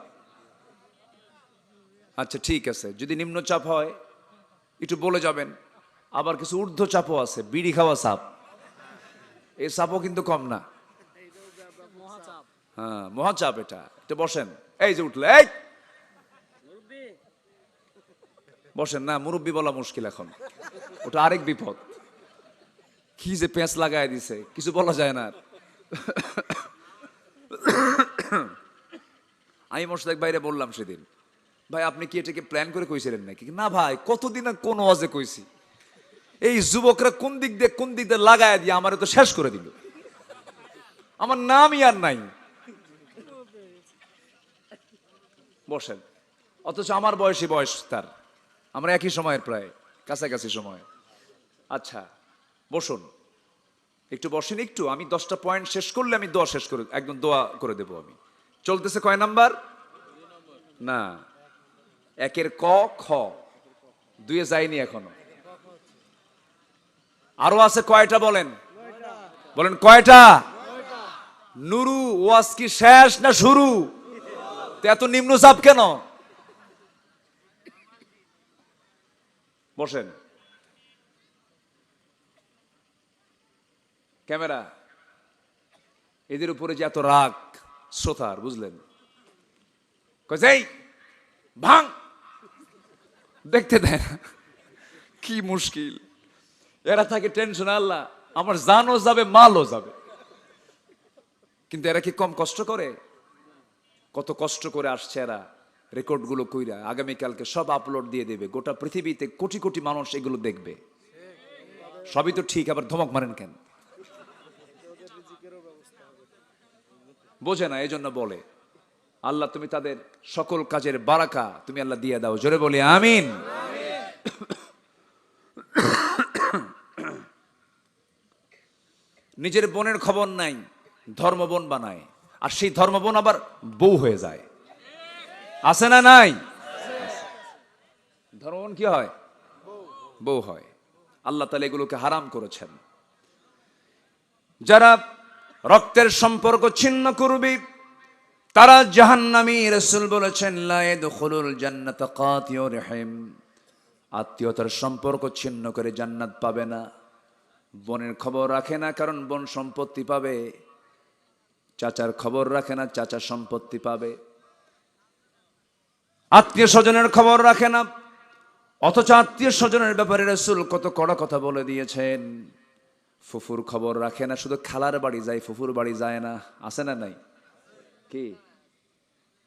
আচ্ছা ঠিক আছে, যদি নিম্নচাপ হয় একটু বলে যাবেন। আবার কিছু ঊর্ধ্বচাপও আছে, বিড়ি খাওয়া চাপ, এই চাপও কিন্তু কম না। হ্যাঁ মহাচাপ এটা। একটু বসেন, এই যে উঠলে, এই বসেন না, মুরব্বী বলা মুশকিল এখন, ওটা আরেক বিপদ। কি যে পেঁচ লাগায় দিছে কিছু বলা যায় না। আমি মোশতাক বাইরে বললাম সেদিন, ভাই আপনি কি এটাকে প্ল্যান করে কইছিলেন নাকি? না ভাই, কতদিন আর কোন ওয়াজে কইছি, এই যুবকরা কোন দিক দিয়ে লাগায় দিয়ে আমার তো শেষ করে দিল, আমার নামই আর নাই। বসেন, অথচ আমার বয়সী বয়স তার, আমরা একই সময়ের প্রায় কাছাকাছি সময়। আচ্ছা বসুন, একটু বসেন একটু। আমি 10টা পয়েন্ট শেষ করলে আমি দোয়া শেষ করে একদম দোয়া করে দেবো। আমি চলতেছে কয় নাম্বার? না, 1-এর ক খ, 2-এ যায়নি এখনো, আরো আছে কয়টা বলেন? বলেন কয়টা? নুরু, ওয়াজ কি শেষ না শুরু? এত নিম্ন চাপ কেন? বসেন। ক্যামেরা, এদের উপরে যে এত রাগ শ্রোতার, বুঝলেন? কই ভাঙ, দেখতে দেয় না, কি মুশকিল। এরা থাকে টেনশন, আল্লাহ আমার জানও যাবে মালও যাবে। কিন্তু এরা কি কম কষ্ট করে? কত কষ্ট করে আসছে এরা, রেকর্ড গুলো কইরা আগামীকালকে সব আপলোড দিয়ে দেবে, গোটা পৃথিবীতে কোটি কোটি মানুষ এগুলো দেখবে। সবই তো ঠিক, আবার ধমক মারেন কেন? বোঝে না, এই জন্য বলে আল্লাহ তুমি তাদের সকল কাজের বারাকা তুমি আল্লাহ দিয়ে দাও। জোরে বলি আমিন। নিজের বোনের খবর নাই, ধর্মবোন বানায়, আর সেই ধর্মবোন আবার বউ হয়ে যায়, আছে না নাই? ধর্মবোন কি হয়? বউ হয়। আল্লাহ তাআলা এগুলোকে হারাম করেছেন। যারা রক্তের সম্পর্ক ছিন্ন করবে তারা জাহান্নামী। রাসূল বলেছেন লা ইয়াদখুলুল জান্নাতা কাতিউর রহিম, আত্মীয়তার সম্পর্ক ছিন্ন করে জান্নাত পাবে না। বোনের খবর রাখে না, কারণ বোন সম্পত্তি পাবে। চাচার খবর রাখে না, চাচা সম্পত্তি পাবে। আত্মীয় স্বজনের খবর রাখে না, অথচ আত্মীয় স্বজনের ব্যাপারে রাসূল কত কড়া কথা বলে দিয়েছেন। ফুফুর খবর রাখে না, শুধু খালার বাড়ি যায়, ফুফুর বাড়ি যায় না, আছে না নাই? কি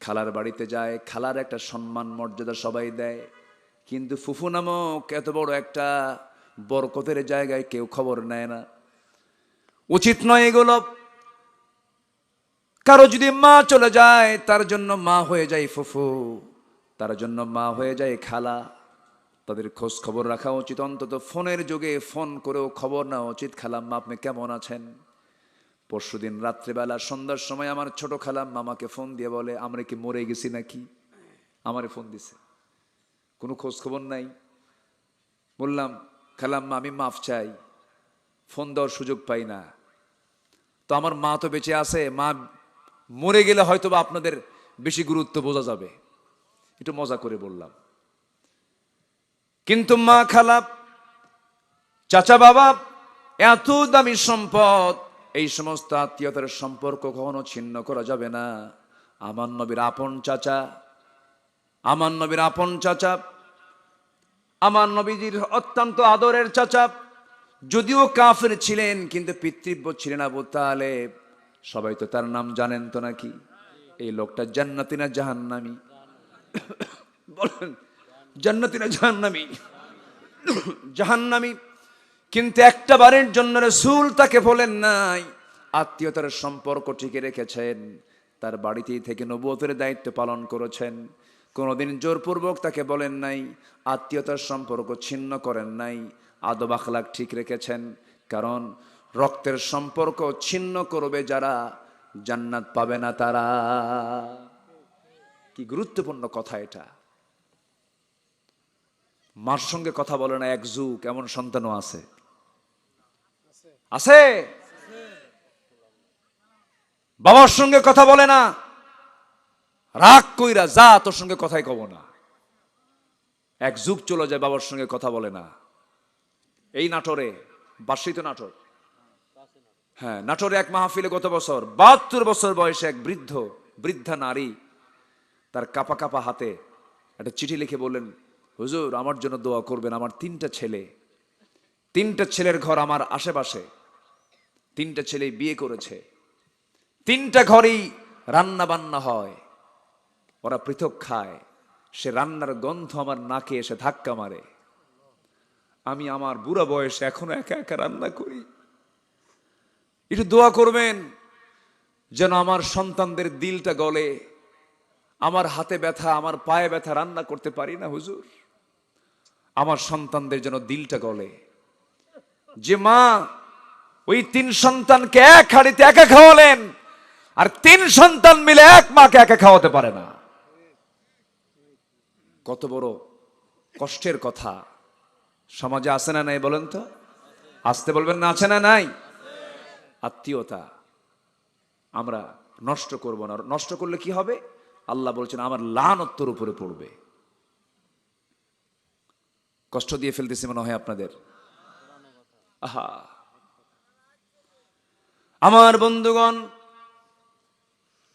খালার বাড়িতে যায়, খালার একটা সম্মান মর্যাদা সবাই দেয়, কিন্তু ফুফু নামক এত বড় একটা বরকতের জায়গায় কেউ খবর নেয় না। উচিত নয় এগুলো। কারো যদি মা চলে যায়, তার জন্য মা হয়ে যায় ফুফু, তার জন্য মা হয়ে যায় খালা। তাদের খোঁজ খবর রাখা উচিত, অন্তত ফোনের যুগে ফোন করেও খবর নেওয়া উচিত। খালাম্মা আপনি কেমন আছেন? পরশুদিন রাত্রেবেলা সন্ধ্যার সময় আমার ছোট খালাম্মা আমাকে ফোন দিয়ে বলে, আমরা কি মরে গেছি নাকি? আমারে ফোন দিছে, কোনো খোঁজ খবর নাই। বললাম, খালাম্মা আমি মাফ চাই, ফোন দেওয়ার সুযোগ পাই না। তো আমার মা তো বেঁচে আছে, মা মরে গেলে হয়তো বা আপনাদের বেশি গুরুত্ব বোঝা যাবে, একটু মজা করে বললাম। কিন্তু মা, খালা, চাচা, বাবা এত দামি সম্পদ, এই সমস্ত আত্মীয়তার সম্পর্ক কখনো ছিন্ন করা যাবে না। আমার নবীর আপন চাচা, আমার নবীর আপন চাচা, আমার নবীজির অত্যন্ত আদরের চাচা, যদিও কাফের ছিলেন কিন্তু পিতৃব্য ছিলেন আবু তালেব। সবাই তো তার নাম জানেন তো নাকি? এই লোকটা জান্নাতি না জাহান্নামী? বলেন, জান্নাতি না জাহান্নামী? জাহান্নামী। কিন্তু একটা বারের জন্য রাসূল তাকে বলেন নাই, আত্মীয়তার সম্পর্ক টিকে রেখেছেন, তার বাড়িতেই থেকে নবুয়তের দায়িত্ব পালন করেছেন। কোনোদিন জোরপূর্বক তাকে বলেন নাই, আত্মীয়তার সম্পর্ক ছিন্ন করেন নাই, আদব আখলাক ঠিক রেখেছেন। কারণ রক্তের সম্পর্ক ছিন্ন করবে যারা, জান্নাত পাবে না তারা। কি গুরুত্বপূর্ণ কথা এটা। মার সঙ্গে কথা বলে না এক যুগ, এমন সন্তানও আছে, আছে। বাবার সঙ্গে কথা বলে না, রাগ কইরা যা, তোর সঙ্গে কথাই কব না। এক যুগ চলে যায়, বাবার সঙ্গে কথা বলে না। এই নাটোরে, বার্ষিক নাটোর, হ্যাঁ নাটোরে এক মাহফিলে গত বছর 72 বছর বয়সে এক বৃদ্ধা নারী তার কাপা কাপা হাতে একটা চিঠি লিখে বললেন, হুজুর আমার জন্য দোয়া করবেন, আমার 3টা ছেলে, 3টা ছেলের ঘর আমার আশেপাশে, 3টা ছেলে বিয়ে করেছে, 3টা ঘরেই রান্না বান্না হয়, ওরা পৃথক খায়, সে রান্নার গন্ধ আমার নাকে এসে ধাক্কা মারে। আমি আমার বুড়া বয়সে এখনো একা একা রান্না করি, একটু দোয়া করবেন যেন আমার সন্তানদের দিলটা গলে। আমার হাতে ব্যথা, আমার পায়ে ব্যথা, রান্না করতে পারি না হুজুর, আমার সন্তানদের যেন দিলটা গলে। যে মা ওই 3 সন্তানকে এক হাঁড়িতে একা খাওয়ালেন, আর 3 সন্তান মিলে এক মাকে একা খাওয়াতে পারে না, কত বড় কষ্টের কথা। সমাজে আছে না নাই বলেন তো? আসতে বলবেন না, আছে না নাই? আত্মীয়তা আমরা নষ্ট করব না। নষ্ট করলে কি হবে? আল্লাহ বলছেন আমার লানত তোর উপরে পড়বে। কষ্ট দিয়ে ফেলতেছি মনে হয় আপনাদের। আহা, আমার বন্ধুগণ,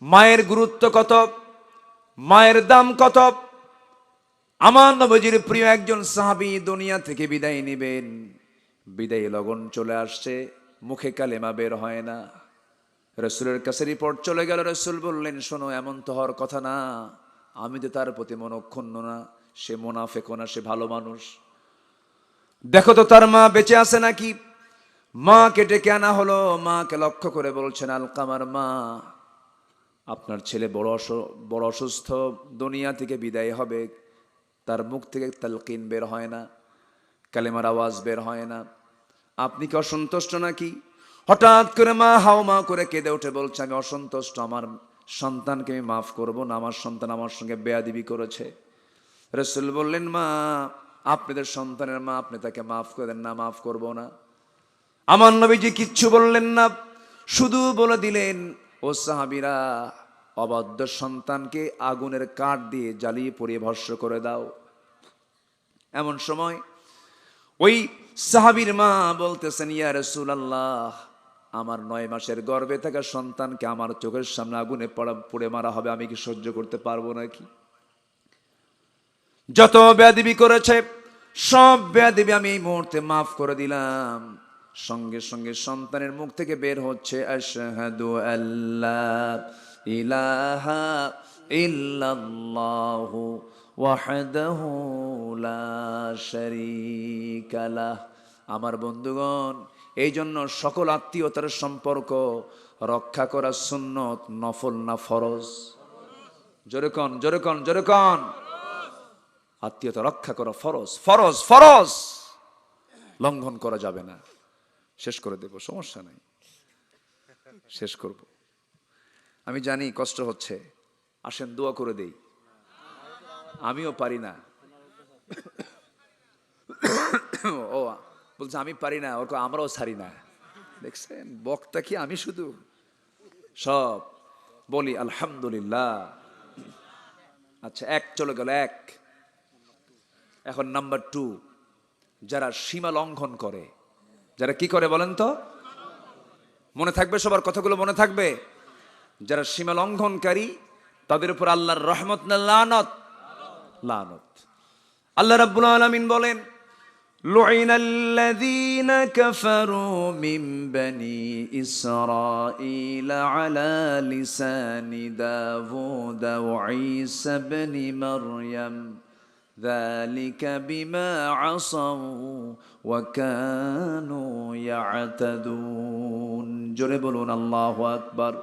মায়ের গুরুত্ব কত, মায়ের দাম কত। আমার নবীজির প্রিয় একজন সাহাবী দুনিয়া থেকে বিদায় নেবেন, বিদায় লগন চলে আসছে, মুখে কালেমা বের হয় না। রাসূলের কাছে রিপোর্ট চলে গেল, রাসূল বললেন, শোনো এমন তো হওয়ার কথা না, আমি তো তার প্রতি মনক্ষুণ্ণ না, সে মুনাফিকও না, সে ভালো মানুষ, দেখো তো তার মা বেঁচে আছে নাকি। মাকে ডেকে আনা হলো, মাকে লক্ষ্য করে বলছেন, আলকামার মা, আপনার ছেলে বড় অসুস্থ, দুনিয়া থেকে বিদায় হবে, তার মুখ থেকে তালকিন বের হয় না, কালেমার আওয়াজ বের হয় না, আপনি কি অসন্তুষ্ট নাকি? হঠাৎ করে মা হাওমা করে কেঁদে উঠে বলছে, আমি অসন্তুষ্ট, আমার সন্তানকে আমি মাফ করব না, আমার সন্তান আমার সঙ্গে বেয়াদবি করেছে। রাসূল বললেন, মা আপনাদের সন্তানের মা, আপনি তাকে মাফ করে দেন না। মাফ করব না। আমার নবীজি কিচ্ছু বললেন না, শুধু বলে দিলেন, ও সাহাবীরা, অবাধ্য সন্তানকে আগুনের কাঠ দিয়ে জ্বালিয়ে পুড়িয়ে ভস্ম করে দাও। এমন সময় ওই সাহাবীর মা বলতেছেন, ইয়া রাসূলুল্লাহ, আমার 9 মাসের গর্ভে থাকা সন্তানকে আমার চোখের সামনে আগুনে পুড়ে মারা হবে, আমি কি সহ্য করতে পারবো নাকি? যত বেয়াদবি করেছে সব বেয়াদবি আমি এই মুহূর্তে মাফ করে দিলাম। সঙ্গে সঙ্গে সন্তানের মুখ থেকে বের হচ্ছে, আশহাদু আল্লা ইলাহা ইল্লাল্লাহু ওয়াহদাহু লা শারীকা লাহ আমার বন্ধুগণ, এই জন্য সকল আত্মীয়তার সম্পর্ক রক্ষা করা সুন্নত, নফল না ফরজ? জোরে কন, জোরে কন, জোরে কন। আত্মীয়তা রক্ষা করা ফরজ, ফরজ, ফরজ, লঙ্ঘন করা যাবে না। শেষ করে দেব, সমস্যা নাই, শেষ করব। আমি জানি কষ্ট হচ্ছে, আসেন দোয়া করে দেই। আমিও পারি না। ও বলছে আমি পারি না, ওকে আমরাও ছাড়ি না। দেখছেন বক্তা কি আমি শুধু? সব বলি আলহামদুলিল্লাহ। আচ্ছা, এক চলে গেল, এক। এখন নাম্বার 2, যারা সীমা লঙ্ঘন করে। যারা কি করে বলেন তো? মনে থাকবে সবার কথাগুলো, মনে থাকবে? যারা সীমা লঙ্ঘনকারী তাদের উপর আল্লাহর রহমত না লানত? লানত। আল্লাহ রাব্বুল আলামিন বলেন, লুইনাল্লাযীনা কাফারু মিন বানি ইসরাঈল আলা লিসানি দাউদ ওয়া ঈসা ইবনে মারইয়াম যালিকা বিমা আসাউ ওয়া কানু ইয়াতাদুন। জোরে বলুন আল্লাহু আকবার।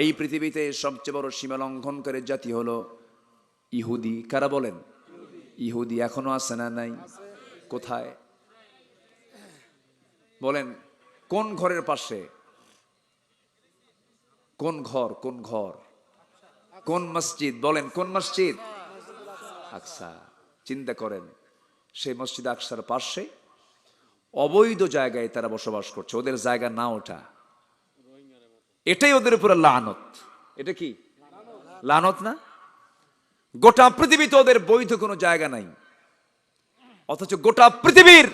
এই পৃথিবীতে সবচেয়ে বড় সীমা লঙ্ঘনকারী জাতি হলো ইহুদি। কারা বলেন? ইহুদি। এখনো আছে না নাই? কোথায় বলেন? কোন ঘরের পাশে? কোন ঘর? কোন ঘর? কোন মসজিদ? বলেন কোন মসজিদ? আকসা। চিন্তা করেন, সেই মসজিদ আকসার পাশে অবৈধ জায়গায় তারা বসবাস করছে। ওদের জায়গা না ওটা, এটাই ওদের উপরে লানত। এটা কি লানত না? গোটা পৃথিবীতে ওদের বৈধ কোনো জায়গা নাই, অথচ গোটা পৃথিবীর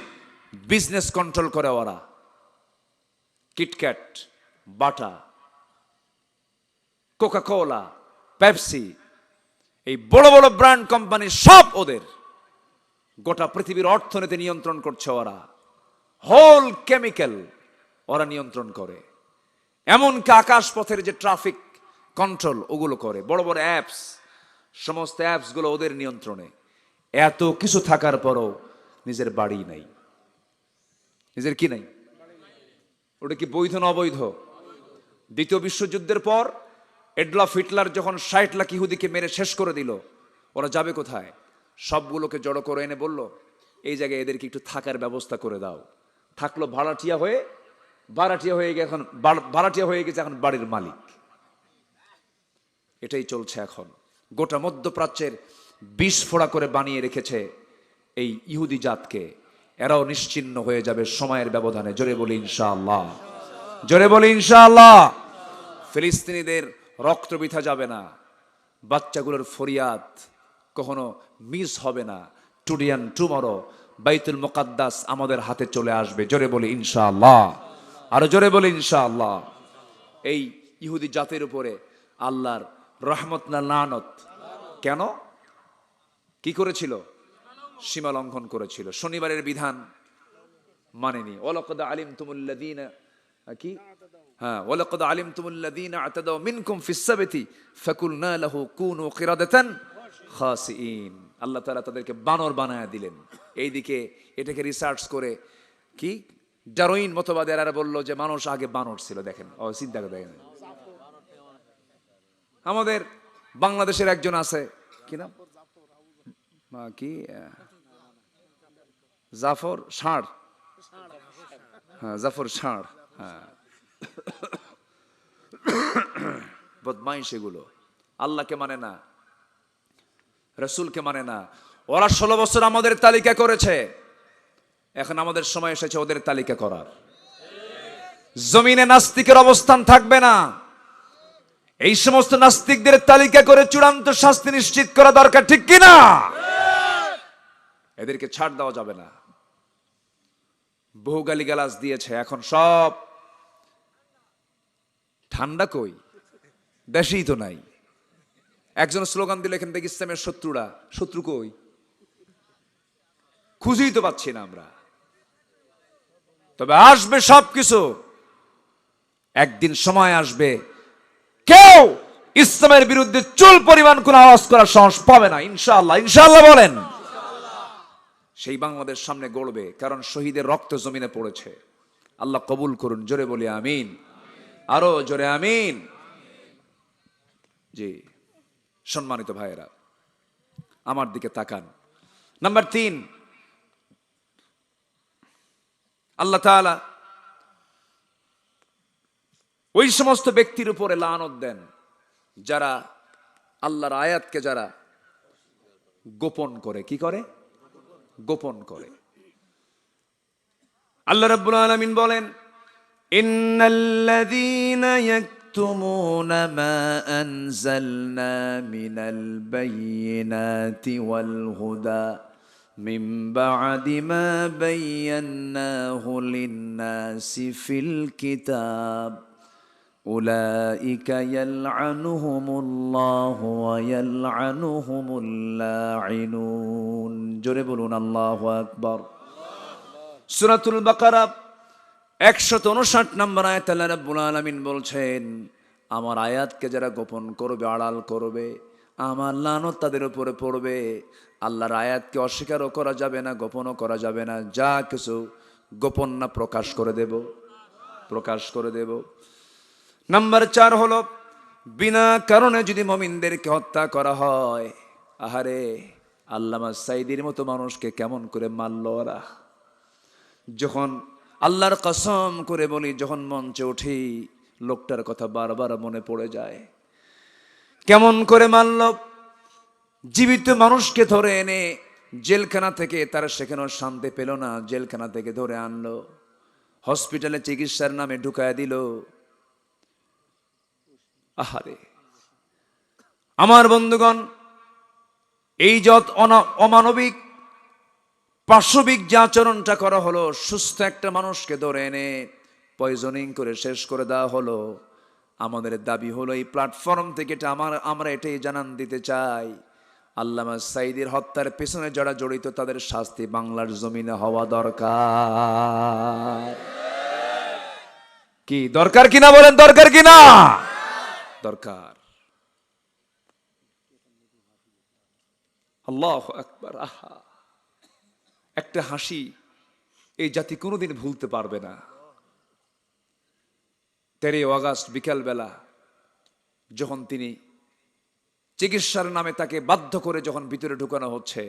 বিজনেস কন্ট্রোল করে ওরা। কিটক্যাট, বাটা, কোকাকোলা, পেপসি, এই বড় বড় ব্র্যান্ড কোম্পানি সব ওদের। গোটা পৃথিবীর অর্থনীতি নিয়ন্ত্রণ করছে ওরা। হোল কেমিক্যাল ওরা নিয়ন্ত্রণ করে। এমনকি আকাশপথের যে ট্রাফিক কন্ট্রোল ওগুলো করে। বড় বড় অ্যাপস, সমস্ত অ্যাপস গুলো ওদের নিয়ন্ত্রণে। এত কিছু থাকার পরও নিজের বাড়ি নাই। নিজের কি নাই? ওটা কি বৈধ না অবৈধ? দ্বিতীয় বিশ্বযুদ্ধের পর এডলফ হিটলার যখন 60 লাখ ইহুদিকে মেরে শেষ করে দিল, ওরা যাবে কোথায়? সবগুলোকে জড়ো করে এনে বলল, এই জায়গায় এদেরকে একটু থাকার ব্যবস্থা করে দাও। থাকলো ভাড়াটিয়া হয়ে, ভাড়াটিয়া হয়ে গেছে এখন বাড়ির মালিক। এটাই চলছে এখন। গোটা মধ্যপ্রাচ্যের বিস্ফোড়া করে বানিয়ে রেখেছে এই ইহুদি জাতকে। এরাও নিশ্চিহ্ন হয়ে যাবে সময়ের ব্যবধানে। জোরে বলি ইনশাআল্লাহ, জোরে বলি ইনশাআল্লাহ। ফিলিস্তিনিদের রক্ত বৃথা যাবে না, বাচ্চাগুলোর ফরিয়াদ কখনো মিস হবে না। টুডে অ্যান্ড টুমরো বাইতুল মুকাদ্দাস আমাদের হাতে চলে আসবে। জোরে বলি ইনশাআল্লাহ, আরো জোরে বলি ইনশাআল্লাহ। এই ইহুদি জাতির উপরে আল্লাহর রহমত না লানত? কেন? কি করেছিল? সীমা লঙ্ঘন করেছিল। শনিবারের বিধান মানেনি। ওয়ালাকাদ আলিমতুমুল্লাযীনা কি? হ্যাঁ, ওয়ালাকাদ আলিমতুমুল্লাযীনা আতাদাউ মিনকুম ফিস সাবতি ফাকুলনা লাহু কুনু কিরাদাতান খাসিইন। আল্লাহ তাআলা তাদেরকে বানর বানায়া দিলেন। এইদিকে এটাকে রিসার্চ করে কি ডারউইন মতবাদীরা বলল যে মানুষ আগে বানর ছিল। দেখেন, ও চিন্তা করে দেখেন। আমাদের বাংলাদেশের একজন আছে, কি নাম? কি জাফর ষাঁড়। হ্যাঁ, জাফর ষাঁড়। হ্যাঁ, বদমাইশ এগুলো। আল্লাহকে মানে না, রাসূলকে মানে না। ওরা 16 বছর আমাদের তালিকা করেছে, এখন আমাদের সময় এসেছে ওদের তালিকা করার। জমিনে নাস্তিকের অবস্থান থাকবে না। এই সমস্ত নাস্তিকদের তালিকা করে চূড়ান্ত শাস্তি নিশ্চিত করা দরকার, ঠিক কিনা? এদেরকে ছাড় দেওয়া যাবে না। বহু গালিগালাজ দিয়েছে, এখন সব ঠান্ডা কই, দেশেই তো নাই। একজন স্লোগান দিল এখান থেকে ইসলামের শত্রুরা। শত্রু কই? খুঁজেই তো পাচ্ছি না আমরা। তবে আসবে সবকিছু। একদিন সময় আসবে কেউ ইসলামের বিরুদ্ধে চুল পরিমাণ কোন আওয়াজ করার সাহস পাবে না। ইনশাআল্লাহ, ইনশাআল্লাহ বলেন। সেই বাংলাদেশ সামনে গড়বে, কারণ শহীদের রক্ত জমিনে পড়েছে। আল্লাহ কবুল করুন, জোরে বলি আমিন, আরো জোরে আমিন। জি, সম্মানিত ভাইয়েরা, আমার দিকে তাকান। নাম্বার 3, আল্লাহ তাআলা ওই সমস্ত ব্যক্তির উপরে লানত দেন যারা আল্লাহর আয়াতকে যারা গোপন করে। কি করে? গোপন করে। আল্লাহ রাব্বুল আলামিন বলেন, ইন্নাল্লাযীনা ইয়াকতুমুনা মা আনজালনা মিনাল বায়্যিনাতি ওয়াল হুদা মিন বা'দি মা বায়্যানাহু লিন-নাসি ফিল কিতাব উলাইকা ইয়ালআনুহুমুল্লাহু ওয়া ইয়ালআনুহুমুল লাঈনুন। জোরে বলুন আল্লাহু আকবার। সূরাতুল বাকারা 159 নম্বর আয়াতে আল্লাহ রাব্বুল আলামিন বলছেন, আমার আয়াতকে যারা গোপন করবে, আড়াল করবে, আমার লানত তাদের উপরে পড়বে। আল্লাহর আয়াতকে অস্বীকারও করা যাবে না, গোপনও করা যাবে না। যা কিছু গোপন না, প্রকাশ করে দেব, প্রকাশ করে দেব। নাম্বার 4 হলো, বিনা কারণে যদি মুমিনদেরকে হত্যা করা হয়। আহারে, আল্লামা সাইদির মতো মানুষকে কেমন করে মারল ওরা। যখন আল্লাহর কসম করে বলি, যখন মঞ্চে উঠি লোকটার কথা বারবার মনে পড়ে যায়। কেমন করে মারল! জীবিত মানুষকে ধরে এনে জেলখানা থেকে, তারা সেখানেও শান্তি পেল না, জেলখানা থেকে ধরে আনলো, হসপিটালে চিকিৎসার নামে ঢুকায় দিল। আহারে আমার বন্ধুগণ, এই যত অমানবিক পাশবিক যে আচরণটা করা হলো, সুস্থ একটা মানুষকে ধরে এনে পয়জনিং করে শেষ করে দেওয়া হলো। আমাদের দাবি হলো, এই প্ল্যাটফর্ম থেকে আমরা এটাই জানান দিতে চাই, আল্লামা সাইদির হত্যার পেছনে যারা জড়িত তাদের শাস্তি বাংলার জমিনে হওয়া দরকার। কি দরকার কিনা বলেন? দরকার কিনা? দরকার। আল্লাহু আকবার। আহা, একটা হাসি এই জাতি কোনোদিন ভুলতে পারবে না। 13 আগস্ট বিকালবেলা যখন তিনি চিকিৎসার নামে তাকে বাধ্য করে যখন ভিতরে ঢুকানো হচ্ছে,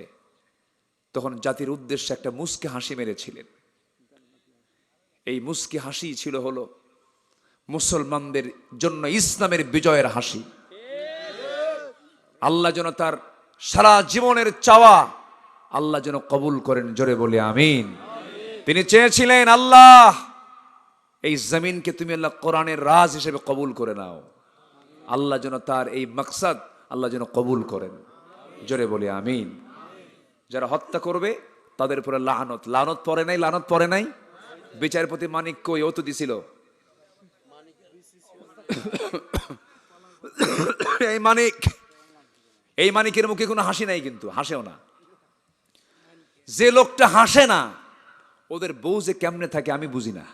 তখন জাতির উদ্দেশ্যে একটা মুস্কি হাসি মেরেছিলেন। এই মুস্কি হাসি ছিল হলো মুসলমানদের জন্য ইসলামের বিজয়ের হাসি। আল্লাহ যেন তার সারা জীবনের চাওয়া আল্লাহ যেন কবুল করেন, জোরে বলি আমিন। তিনি চেয়েছিলেন, আল্লাহ এই জমিনকে তুমি আল্লাহ কোরআনের রাজ হিসেবে কবুল করে নাও। আল্লাহ যেন তার এই মাকসাদ আল্লাহ যেন কবুল করেন, জোরে বলি আমিন। যারা হত্যা করবে তাদের উপরে লানত। লানত পড়ে নাই? লানত পড়ে নাই? বিচারপতি মানিক কই? ও তো দিছিল। এই মানিকের মুখে কোনো হাসি নাই, কিন্তু হাসেও না। যে লোকটা হাসে না, ওদের বউ যে কেমনে থাকে আমি বুঝি না।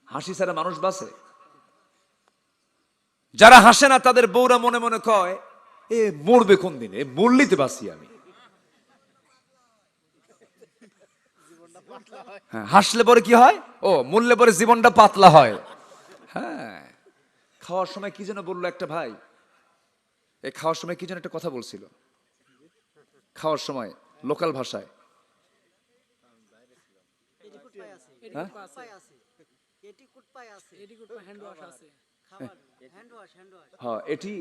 হাসি ছাড়া মানুষ বাঁচে? যারা হাসে না তাদের বউরা মনে মনে কয়, এ মরবে কোন দিনে, মরলিতে বাঁচি আমি। হ্যাঁ, হাসলে পরে কি হয়? ও, মরলে পরে জীবনটা পাতলা হয়। হ্যাঁ, খাওয়ার সময় কি যেন বললো একটা ভাই, এই খাওয়ার সময় কি যেন একটা কথা বলছিল, খাওয়ার সময় লোকাল ভাষায়। হ্যাঁ, এটি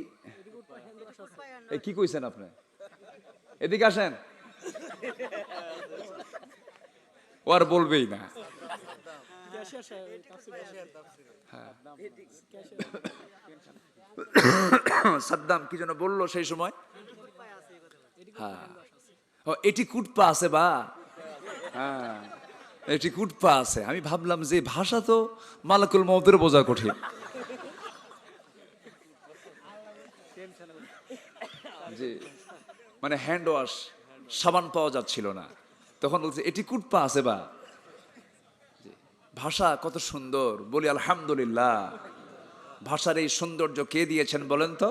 কি কইছেন আপনি? এদিকে আসেন। ও আর বলবেই না। সাদ্দাম কি যেন বললো সেই সময়? হ্যাঁ, এটি কুটপা আছে বা, হ্যাঁ এটি কুটপা আছে। আমি ভাবলাম যে ভাষা তো মালাকুল মউতের বোঝা কঠিন। জি, মানে হ্যান্ড ওয়াশ, সাবান পাওয়া যাচ্ছিল না, তখন বলছে এটি কুটপা আছে বা। ভাষা কত সুন্দর, বলি আলহামদুলিল্লাহ। ভাষার এই সৌন্দর্য কে দিয়েছেন বলেন তো?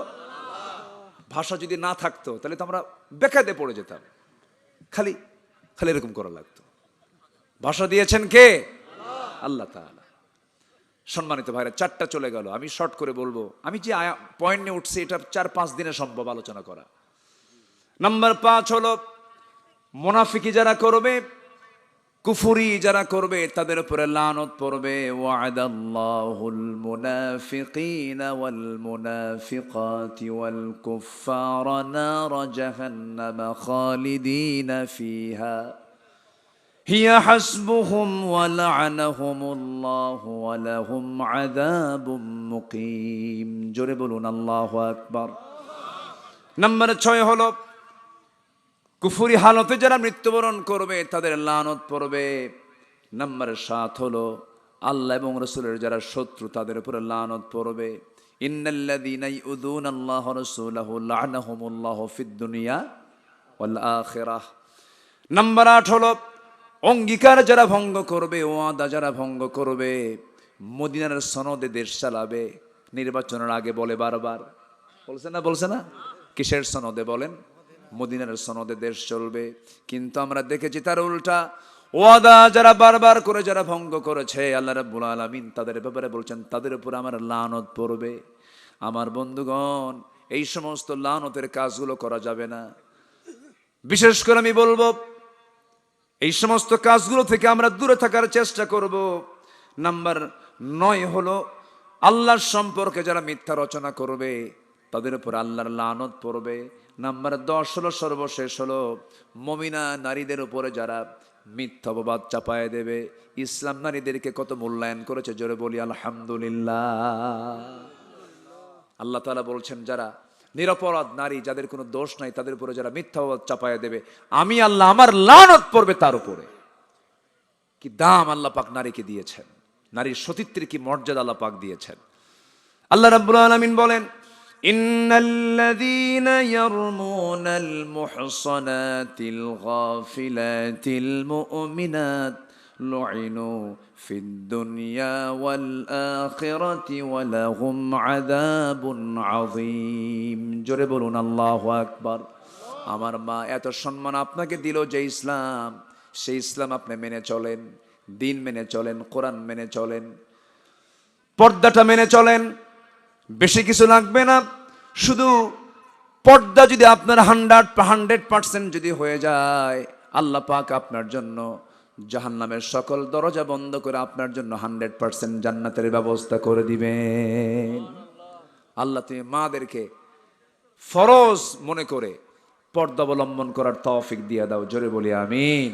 ভাষা যদি না থাকতো তাহলে তো আমরা বেকায়দে পড়ে যেতাম। খালি খালি এরকম করা লাগতো। ভাষা দিয়েছেন কে? আল্লাহ তাআলা। সম্মানিত ভাইরা, 4টা চলে গেল, আমি শর্ট করে বলবো। আমি যে পয়েন্ট নিয়ে উঠছি এটা 4-5 দিনে সম্ভব আলোচনা করা। নাম্বার 5 হলো মুনাফিকি যারা করবে, কুফরি যারা করবে, তাদের উপরে লানত পড়বে। ওয়াদাল্লাহুল মুনাফিকিনা ওয়াল মুনাফিকাতি ওয়াল কুফফারা নার জাহান্নাম খালিদিনা ফিহা হিয়া হাসবুহুম ওয়া লা'নাহুমুল্লাহু ওয়া লাহুম আযাবুম মুকিম। জোরে বলুন আল্লাহু আকবার। নাম্বার 6 হলো কুফরি হালতে যারা মৃত্যুবরণ করবে তাদের লানত পড়বে। নাম্বার 7 হলো আল্লাহ এবং রাসূলের যারা শত্রু তাদের উপরে লানত পড়বে। ইন্নাল্লাযীনা ইউযুনাল্লাহা ওয়া রাসূলাহু লা'নাহুমুল্লাহু ফিদ দুনিয়া ওয়াল আখিরাহ। নাম্বার 8 হলো অঙ্গীকার যারা ভঙ্গ করবে, ওয়াদা যারা ভঙ্গ করবে, মদিনার সনদে দেশ চালাবে। নির্বাচনের আগে বলে বারবার, বলছে না কিসের সনদে বলেন? মদিনার সনদে দেশ চলবে। কিন্তু আমরা দেখেছি তার উল্টা ওয়াদা যারা বারবার করে যারা ভঙ্গ করেছে, আল্লাহ রাব্বুল আলামিন তাদের ব্যাপারে বলছেন তাদের উপর আমার লানত পড়বে। আমার বন্ধুগণ, এই সমস্ত লানতের কাজগুলো করা যাবে না। বিশেষ করে আমি বলবো এই সমস্ত কাজগুলো থেকে আমরা দূরে থাকার চেষ্টা করব। নাম্বার 9 হলো আল্লাহর সম্পর্কে যারা মিথ্যা রচনা করবে তাদের উপর আল্লাহর লানত পড়বে। নাম্বার 10 হলো সর্বশেষ হলো মুমিনা নারীদের উপরে যারা মিথ্যা অপবাদ চাপায় দেবে। ইসলাম নারীদেরকে কত মূল্যায়ন করেছে, জোরে বলি আলহামদুলিল্লাহ। আল্লাহ তাআলা বলছেন যারা নিরপরাধ নারী, যাদের কোনো দোষ নাই, তাদের উপরে যারা মিথ্যা অপবাদ চাপায় দেবে, আমি আল্লাহ আমার লানত পড়বে তার উপরে। কি দাম আল্লাহ পাক নারীকে দিয়েছেন, নারীর সতীত্বের কি মর্যাদা আল্লাহ পাক দিয়েছেন। আল্লাহ রাব্বুল আলামিন বলেন ইন্নাল্লাযীনা ইয়ারমুনাল মুহসানাতিল গাফিলাতিল মুমিনাত লুইনু ফিদ দুনিয়া ওয়াল আখিরাতি ওয়া লাহুম আযাবুন আযীম। জোরে বলুন আল্লাহু আকবার। আমার মা এত সম্মান আপনাকে দিল যে ইসলাম, সেই ইসলাম আপনি মেনে চলেন, দিন মেনে চলেন, কোরআন মেনে চলেন, পর্দাটা মেনে চলেন। বেশি কিছু লাগবে না, শুধু পর্দা যদি আপনার 100% যদি হয়ে যায়, আল্লাহ পাক আপনার জন্য জাহান্নামের সকল দরজা বন্ধ করে আপনার জন্য 100% জান্নাতের ব্যবস্থা করে দিবেন। আল্লাহ তুমি মাদেরকে ফরজ মনে করে পর্দা অবলম্বন করার তৌফিক দিয়ে দাও, জোরে বলি আমিন।